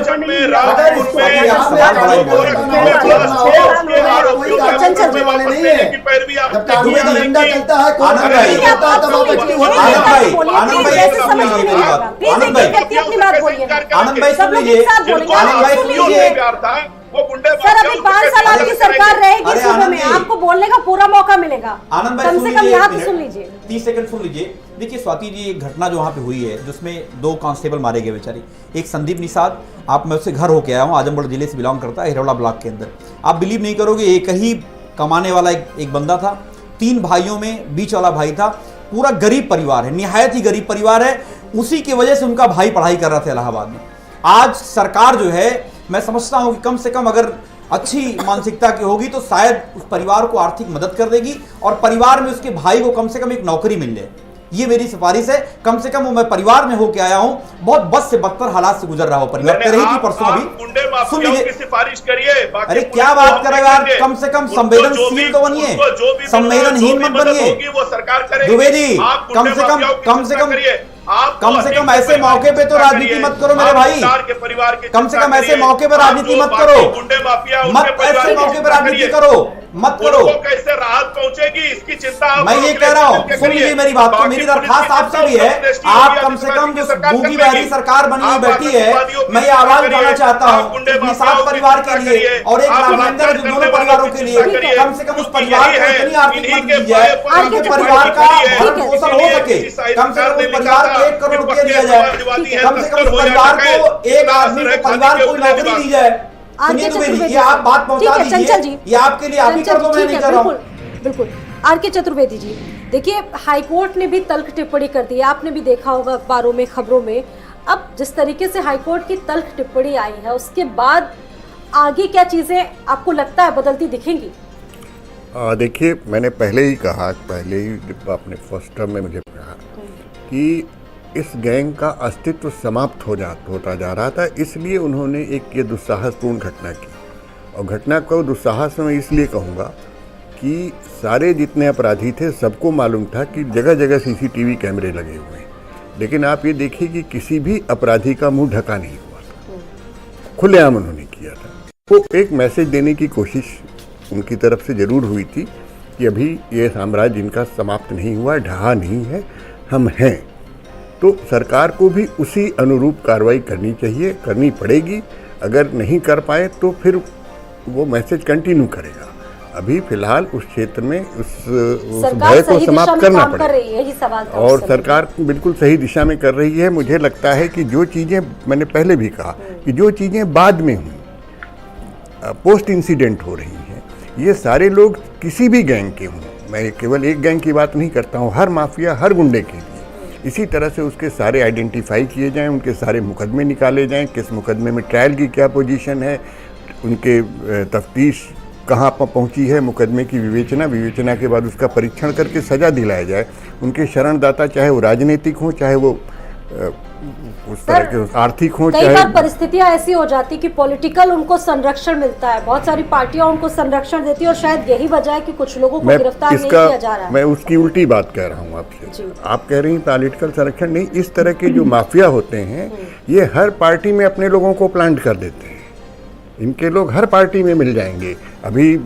आनंद भाई सुन लीजिए, आनंद भाई सुन लीजिए। सर अभी 5 साल आपकी सरकार रहेगी सूबे में, आपको बोलने का पूरा मौका मिलेगा। आनंद भाई कम से कम यहाँ तो सुन लीजिए, 30 सेकंड सुन लीजिए। देखिए स्वाति जी, एक घटना जो वहाँ पे हुई है जिसमें 2 कांस्टेबल मारे गए बेचारे। एक संदीप निषाद, मैं उससे घर होके आया हूँ, आजमगढ़ जिले से बिलोंग करता है, हिरौला ब्लॉक के अंदर। आप बिलीव नहीं करोगे, एक ही कमाने वाला एक बंदा था, 3 भाइयों में बीच वाला भाई था, पूरा गरीब परिवार है, निहायत ही गरीब परिवार है। उसी की वजह से उनका भाई पढ़ाई कर रहा था इलाहाबाद में। आज सरकार जो है, मैं समझता हूं कि कम से कम अगर अच्छी मानसिकता की होगी तो शायद उस परिवार को आर्थिक मदद कर देगी और परिवार में उसके भाई को कम से कम एक नौकरी मिल जाए। ये मेरी सिफारिश है। कम से कम वो, मैं परिवार में होके आया हूं, बहुत बद से बदतर हालात से गुजर रहा हूं परिवार। रही थी परसों अभी, सुन लीजिए। सिफारिश करिए, अरे क्या बात कर रहे हो यार, कम से कम संवेदनशील तो बनिए, संवेदनहीन मत बनिए। द्विवेदी, कम से कम ऐसे मौके पे तो राजनीति मत करो मेरे भाई। कम से कम ऐसे मौके पर राजनीति मत करो, मत ऐसे मौके पर राजनीति करो, मत करो। कैसे राहत पहुंचेगी इसकी चिंता मैं ये कह रहा हूँ, सुन लीजिए मेरी बात को। मेरी दरखास्त आपसे भी है, आप कम से कम जो भूखी बहरी सरकार बनी हुई बैठी है, मैं ये आवाज उठाना चाहता हूँ निषाद परिवार के लिए और एक राघवेंद्र, जो दोनों परिवारों के लिए, कम से कम उस परिवार को इतनी आर्थिक मदद दी जाए उनके परिवार का भरण पोषण हो सके। कम से कम उस परिवार को 1 करोड़ रुपया दिया जाए, कम से कम उस परिवार को, एक आदमी को, परिवार को नौकरी दी जाए। ये आप बात पहुंचा दीजिए, ये आपके लिए आप ही कर दो, मैं नहीं कर रहा हूं। बिल्कुल। आर.के. चतुर्वेदी जी, देखिए हाईकोर्ट ने भी तल्ख टिप्पणी कर दी है, आपने भी देखा होगा अखबारों में, खबरों में। अब जिस तरीके से हाईकोर्ट की तल्ख टिप्पणी आई है, उसके बाद आगे क्या चीजें आपको लगता है बदलती दिखेंगी? देखिए, मैंने पहले ही कहा, पहले ही आपने फर्स्ट टर्म में मुझे कहा कि इस गैंग का अस्तित्व समाप्त होता जा रहा था, इसलिए उन्होंने एक ये दुस्साहसपूर्ण घटना की। और घटना को दुस्साहस में इसलिए कहूँगा कि सारे जितने अपराधी थे सबको मालूम था कि जगह जगह CCTV कैमरे लगे हुए हैं, लेकिन आप ये देखिए कि किसी भी अपराधी का मुंह ढका नहीं हुआ था, खुलेआम उन्होंने किया था। वो एक मैसेज देने की कोशिश उनकी तरफ से ज़रूर हुई थी कि अभी ये साम्राज्य इनका समाप्त नहीं हुआ, ढहा नहीं है, हम हैं। तो सरकार को भी उसी अनुरूप कार्रवाई करनी चाहिए, करनी पड़ेगी। अगर नहीं कर पाए तो फिर वो मैसेज कंटिन्यू करेगा। अभी फिलहाल उस क्षेत्र में उस भय को समाप्त करना पड़ेगा और सरकार बिल्कुल सही दिशा में कर रही है। मुझे लगता है कि जो चीज़ें मैंने पहले भी कहा कि जो चीज़ें बाद में हुई, पोस्ट इंसिडेंट हो रही हैं, ये सारे लोग किसी भी गैंग के हों, मैं केवल एक गैंग की बात नहीं करता हूँ, हर माफिया, हर गुंडे के लिए इसी तरह से उसके सारे आइडेंटिफाई किए जाएं, उनके सारे मुकदमे निकाले जाएं, किस मुकदमे में ट्रायल की क्या पोजीशन है, उनके तफ्तीश कहाँ पर पहुंची है, मुकदमे की विवेचना के बाद उसका परीक्षण करके सज़ा दिलाया जाए। उनके शरणदाता चाहे वो राजनीतिक हों, चाहे वो उस तरह के आर्थिक हों, कई बार परिस्थितियां ऐसी हो जाती कि पॉलिटिकल उनको संरक्षण मिलता है, बहुत सारी पार्टियां उनको संरक्षण देती है और शायद यही वजह है कि कुछ लोगों को गिरफ्तार नहीं किया जा रहा है। मैं उसकी उल्टी बात कह रहा हूँ आपसे। आप कह रही हैं पॉलिटिकल संरक्षण नहीं, इस तरह के जो माफिया होते हैं ये हर पार्टी में अपने लोगों को प्लांट कर देते हैं। इनके लोग हर पार्टी में मिल जाएंगे। अभी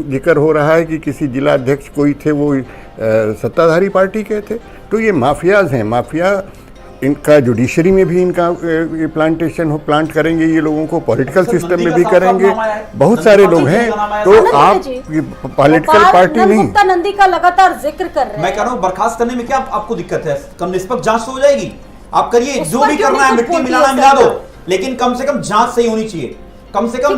जिक्र हो रहा है कि किसी जिला अध्यक्ष कोई थे, वो सत्ताधारी पार्टी के थे। तो ये माफियाज हैं, माफिया इनका जुडिशरी में भी इनका प्लांटेशन हो, प्लांट करेंगे ये लोगों को, पॉलिटिकल सिस्टम में भी करेंगे, बहुत सारे लोग हैं। तो आप पॉलिटिकल पार्टी नहीं, गुप्ता नंदी का लगातार जिक्र कर रहे हैं। मैं कह रहा हूँ बर्खास्त करने में क्या आपको दिक्कत है? कम निष्पक्ष जांच हो जाएगी, आप करिए जो भी करना है, मिट्टी मिलाना मिला दो, लेकिन कम से कम जांच सही होनी चाहिए। कम से कम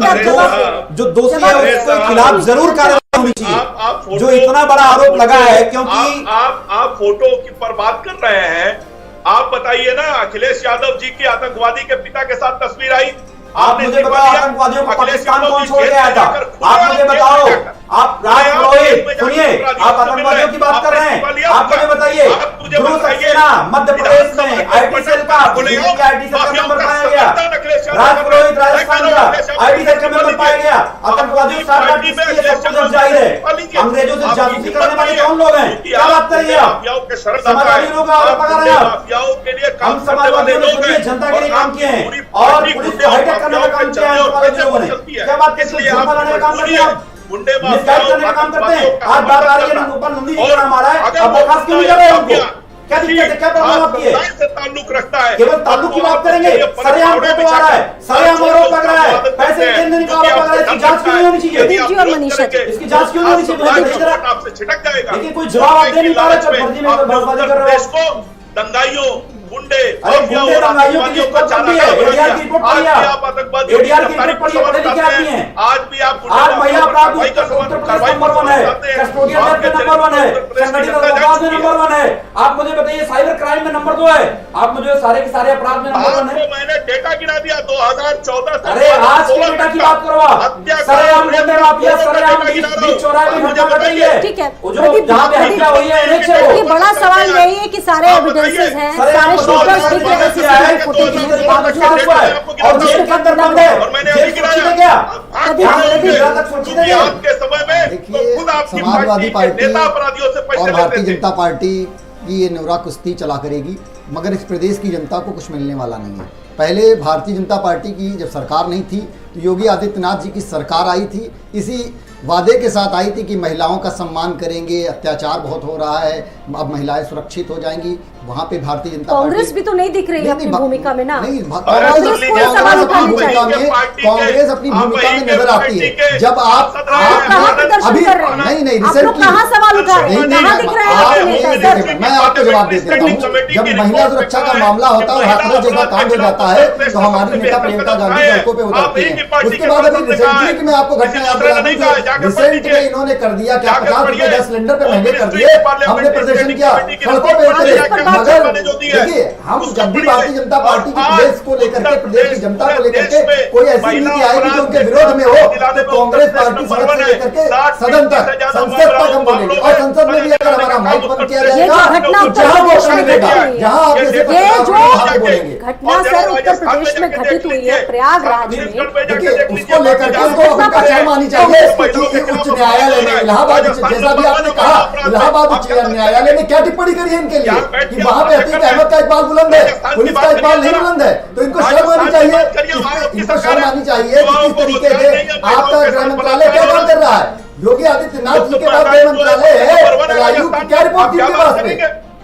जो दोषी है उसके खिलाफ जरूर कार्रवाई होनी चाहिए। जो इतना बड़ा आरोप लगा है, क्योंकि आप फोटो पर बात कर रहे हैं, आप बताइए ना, अखिलेश यादव जी की आतंकवादी के पिता के साथ तस्वीर आई, आप मुझे बताओ आतंकवादियों को पाकिस्तान कौन छोड़ के आया था? आप मुझे बताओ, आप राजपुरोहित सुनिए, आप आतंकवादियों की बात कर रहे हैं, आप मुझे बताइए, ध्रुव सक्सेना मध्य प्रदेश में आईटी सेल का आईटी सेल का मेंबर पाया गया, राजपुरोहित राजस्थान का आईटी सेल का मेंबर पाया गया। आतंकवादियों के साथ सब कुछ जाहिर है। अंग्रेजों से जासूसी करने वाले कौन लोग हैं? क्या बात करिए आप? समाजवादी लोग आरोप लगा रहे हैं आप। हम समाजवादियों ने सुनिए जनता के लिए काम किए हैं और पुलिस को हाईटेक करने का काम किया है समाजवादी लोगों ने। क्या बात करते हैं? बनाने का काम करते हैं आप, मिसगाइड करने का काम करते हैं। आज बात आ रही है गोपाल नंदी जी का नाम आ रहा है, अब बर्खास्त क्यों नहीं कर रहे हैं उनको? क्या दिक्कत है? क्या प्रॉब्लम आपकी है? ताल्लुक रखता है, केवल ताल्लुक की बात करेंगे, सरेआम फोटो आ रहा है, सरेआम आरोप लग रहा है, पैसे लेने का आरोप लग रहा है, इसकी जांच क्यों नहीं होनी चाहिए? और मनीषा जी, इसकी जांच क्यों नहीं होनी चाहिए? आपसे छिटक जाएगा, लेकिन कोई जवाब आप दे नहीं पा रहे, फर्जी में बर्बादी कर रहे हो। दंगाइयों, गुंडे, अरे गुंडे दंगाइयों की रिपोर्ट चलती है, एडीआर की रिपोर्ट पढ़िए, एडीआर की रिपोर्ट पढ़िए, पढ़े लिखे आती हैं। आज भी आप आज महिला अपराध उत्तर प्रदेश नंबर 1 है, कस्टोडियल डेथ में नंबर 1 है, संगठित अपराध में नंबर 1 है। आप मुझे बताइए साइबर क्राइम में नंबर 2 है, आप मुझे सारे के सारे अपराध में नंबर 1 है। मैंने डेटा गिरा दिया 2014 से। अरे आज के डेटा की बात करो आप, सरेआम गुंडे माफिया, सरेआम बीच चौराहे में घटना घट रही है, ठीक है। जहाँ पे हत्या हुई है NH है वो। ये बड़ा सवाल यही है कि सारे एविडेंसेस हैं, सारे शूटर्स भी कैसे है, फुटेज में बावजूद हुआ है और जेल के अंदर बंद है, जेल सुरक्षित है क्या? सुरक्षित है आज के समय में? देखिए, समाजवादी पार्टी और भारतीय जनता पार्टी की ये न्योरा कुश्ती चला करेगी, मगर इस प्रदेश की जनता को कुछ मिलने वाला नहीं है। पहले भारतीय जनता पार्टी की जब सरकार नहीं थी तो योगी आदित्यनाथ जी की सरकार आई थी, इसी वादे के साथ आई थी कि महिलाओं का सम्मान करेंगे, अत्याचार बहुत हो रहा है, अब महिलाएं सुरक्षित हो जाएंगी। वहाँ पे भारतीय जनता पार्टी कांग्रेस भी तो नहीं दिख रही है अपनी भूमिका में ना। नहीं, कांग्रेस अपनी भूमिका में नजर आती है। जब आप अभी नहीं रिसेंटली कहाँ सवाल उठा रहे हैं, कहाँ दिख रहा है? मैं आपको जवाब दे देता हूँ। जब महिला सुरक्षा का मामला होता है और हाथरस जगह कांड हो जाता है तो हमारी नेता प्रियंका गांधी सड़कों पे उतरती है। उसके बाद अभी रिसेंटली की मैं आपको घटना याद दिला दूं, रिसेंट में इन्होंने कर दिया क्या, 50 रुपए 10 सिलेंडर पे महंगे कर दिए, हमने प्रदर्शन किया, सड़कों पे उतरे। मगर देखिए, हम जब भी भारतीय जनता पार्टी की प्रदेश को लेकर के, प्रदेश की जनता को लेकर के कोई ऐसी नीति आएगी जो उनके विरोध में हो, तो कांग्रेस पार्टी सड़क से लेकर के सदन तक, संसद तक हम बोलेंगे। और संसद में भी अगर हमारा माइक बंद किया जाएगा तो जहां घोषणा मिलेगा, जहां आप जैसे बोलेंगे। घटना सर उत्तर प्रदेश में घटित हुई है, प्रयागराज में। देखिए, उसको लेकर के उनको शर्म आनी चाहिए कि उच्च न्यायालय ने, इलाहाबाद, जैसा भी आपने कहा, इलाहाबाद उच्च न्यायालय ने क्या टिप्पणी करी है इनके लिए कि वहां पे अतीक अहमद का इकबाल बुलंद है, पुलिस का इकबाल नहीं बुलंद है। तो इनको शर्म आनी चाहिए, इनको शर्म आनी चाहिए कि किस तरीके से आपका गृह मंत्रालय क्या काम कर रहा है। योगी आदित्यनाथ जी के पास गृह मंत्रालय है, आयोग की क्या रिपोर्ट थी इनके पास में,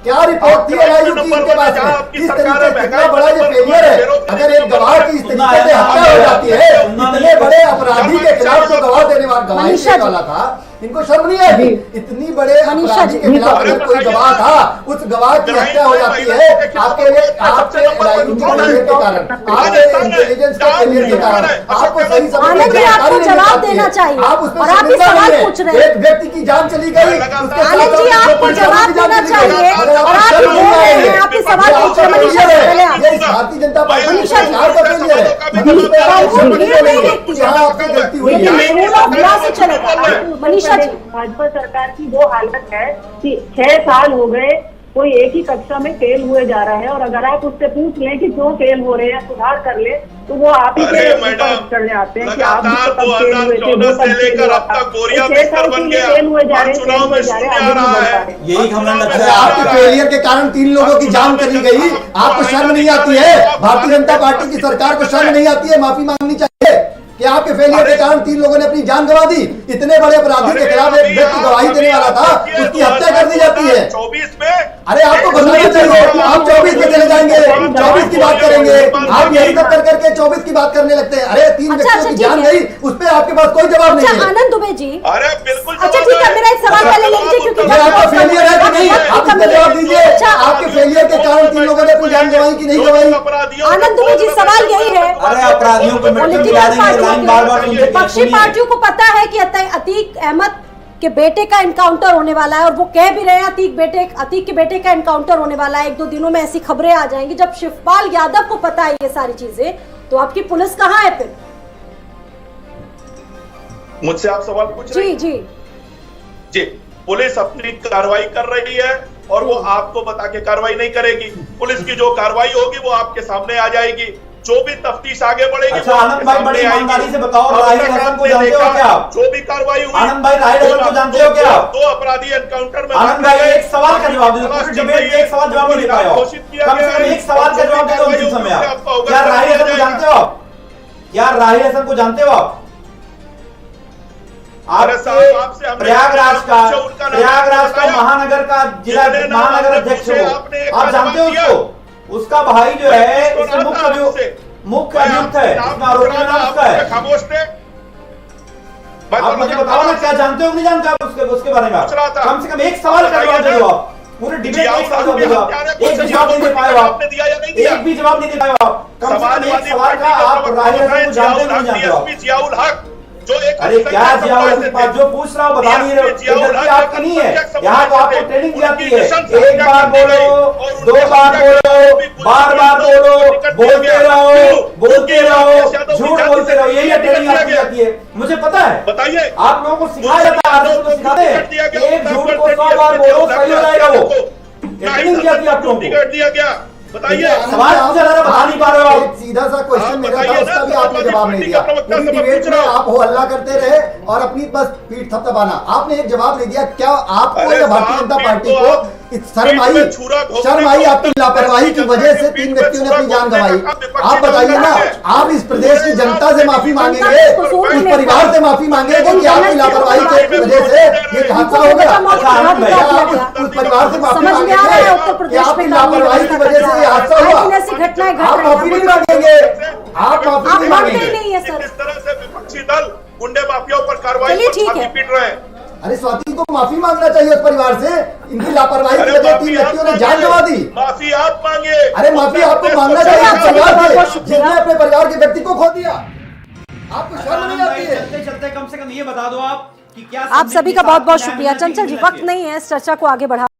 क्या रिपोर्ट थी आयोग की इनके पास में? किस तरीके से कितना बड़ा ये फेलियर है। अगर एक गवाह की इस तरीके से हत्या हो जाती है, इतने बड़े अपराधी के खिलाफ जो गवाह देने वाला गवाही देने वाला था, इनको शर्म नहीं आएगी? इतनी बड़े अपराधी के खिलाफ अगर कोई गवाह था, उस गवाह की हत्या हो जाती है आपके फेलियर के कारण, आपके इंटेलिजेंस के फेलियर के कारण, आपको सही समय आपको जवाब देना चाहिए आप उस और आप सवाल पूछ रहे हैं। एक व्यक्ति की जान चली गई, आनंद जी आपको जवाब देना चाहिए और आप बोल रहे हैं, आपके सवाल पूछ रहे हैं। मनीषा जी पहले आप, भारतीय जनता पार्टी मनीषा जी का फेलियर है, यहाँ आपकी गलती हुई है। मनीषा जी, भाजपा सरकार की वो हालत है कि 6 साल हो गए कोई एक ही कक्षा में फेल हुए जा रहा है, और अगर आप उससे पूछ लें कि क्यों फेल हो रहे हैं, सुधार कर ले, तो वो आप ही पे करने आते हैं कि आप भी तो कब फेल हुए थे, वो कब फेल हुआ था। 6 साल के लिए फेल हुए जा रहे हैं, फेल हुए जा रहे हैं, आगे नहीं बढ़ पा रहे। यही हमने लक्ष्य है। आपके फेलियर के कारण 3 लोगों की जान चली गई, आपको शर्म नहीं आती है? भारतीय जनता पार्टी की सरकार को शर्म नहीं आती है? माफी मांगनी चाहिए। कि आपके फेलियर के कारण 3 लोगों ने अपनी जान गंवा दी। इतने बड़े अपराधी के खिलाफ एक व्यक्ति गवाही देने वाला था, उसकी हत्या कर दी जाती है। 24 में अरे आपको बताना चाहिए, आप 24 में चले जाएंगे, 24 की बात करेंगे, आप यही सब कर करके 24 की बात करने लगते हैं। अरे 3 व्यक्तियों की जान गई, उस पर आपके पास कोई जवाब नहीं है। आनंद दुबे जी, अरे बिल्कुल अच्छा ठीक है, मेरा एक सवाल पहले ले लीजिए, क्योंकि ये आपका फेलियर है कि नहीं, आप इसका जवाब दीजिए। आपके फेलियर के कारण 3 लोगों ने अपनी जान गंवाई कि नहीं गंवाई? आनंद दुबे जी, सवाल यही है। अरे अपराधियों को मिट्टी में मिला देंगे, लाइन बार-बार सुनते हैं। विपक्षी पार्टियों को पता है कि अतीक अहमद के बेटे का एनकाउंटर होने वाला है, और वो कह भी रहे हैं अतीक के बेटे का एनकाउंटर होने वाला है, 1-2 दिनों में ऐसी खबरें आ जाएंगी। जब शिवपाल यादव को पता है ये सारी चीजें, तो आपकी पुलिस कहाँ है फिर? मुझसे आप सवाल पूछ रहे हैं? जी, पुलिस अपनी कार्रवाई कर रही है और वो आपको बता के कार्रवाई नहीं करेगी। पुलिस की जो कार्रवाई होगी वो आपके सामने आ जाएगी। जो भी तफ्तीश आगे बढ़ेगी, अच्छा आनंद भाई, बड़ी ईमानदारी से बताओ, राहिल हसन को जानते हो क्या आप? जो भी कार्रवाई हुई, आनंद भाई, राहिल हसन को जानते हो क्या आप? 2 अपराधी एनकाउंटर में। आनंद भाई, एक सवाल का जवाब दे दो, पूरी डिबेट में एक सवाल जवाब नहीं दे पाए हो। कम से कम एक सवाल का जवाब दे दो अंतिम समय आप। क्या राहिल हसन को जानते हो आप? क्या राहिल हसन को जानते हो आप? आपके प्रयागराज का महानगर का जिला महानगर अध्यक्ष हो, आप जानते हो उसको? उसका भाई जो है इसमें मुख्य अभियुक्त है, इसमें आरोपी नाम उसका है। खामोश थे। आप मुझे बताओ ना, क्या जानते हो नहीं जानते आप उसके बारे में? कम से कम एक सवाल का जवाब दे दो आप। पूरे डिबेट में एक सवाल दे दो आप, एक भी जवाब नहीं दे पाए आप, एक भी जवाब नहीं दे पाए आप। कम से कम एक सवाल का आप राहिल हसन को जानते हो नहीं जानते हो? जियाउल हक जो एक अरे क्या जियाउल हक बात जो पूछ रहा हूँ बता नहीं रहे हो, गलती आपकी नहीं है। यहाँ तो आपको ट्रेनिंग दी जाती है, एक बार बोलो, 2 बार बोलो, बार-बार बोलो, बोलते रहो, झूठ बोलते रहो, यही ट्रेनिंग आपकी जाती है। मुझे पता है, बताइए, आप लोगों को सिखाया जाता है, आदर्श को सिखाते हैं, एक झूठ को 100 बार बोलो, सही हो जाएगा वो। ट्रेनिंग दी जाती है आप लोगों को। दिया गया, बताइए। सवाल पूछा जा रहा है, बता नहीं पा रहे हो आप। एक सीधा सा क्वेश्चन मेरा था, उसका भी आपने जवाब नहीं दिया। पूरी डिबेट में आप हो हल्ला करते रहे और अपनी बस पीठ थपथपाना, आपने एक जवाब नहीं दिया। क्या आपको या भारतीय जनता पार्टी को शर्म आई आपकी लापरवाही की वजह से 3 व्यक्तियों ने अपनी जान गंवाई? आप बताइए ना, आप इस प्रदेश की जनता से माफी मांगेंगे, उस परिवार से माफी मांगेंगे कि आपकी लापरवाही की वजह से ये हादसा हो गया? उस परिवार से माफी मांगेंगे कि आपकी लापरवाही की वजह से ये हादसा हुआ? आप माफी नहीं मांगेंगे, आप माफी नहीं मांगेंगे। इस तरह से विपक्षी दल गुंडे माफियाओं पर कार्रवाई पर छाती पीट रहे हैं। अरे स्वाति को माफी मांगना चाहिए उस परिवार से, इनकी लापरवाही की वजह 3 व्यक्तियों ने जान गंवा दी। माफी आप मांगे। अरे माफी आपको मांगना चाहिए उस परिवार से जिसने अपने परिवार के व्यक्ति को खो दिया। आपको शर्म नहीं आती है? चलते कम से कम ये बता दो आप कि क्या आप सभी का बहुत बहुत शुक्रिया। चंचल जी, वक्त नहीं है इस चर्चा को आगे बढ़ा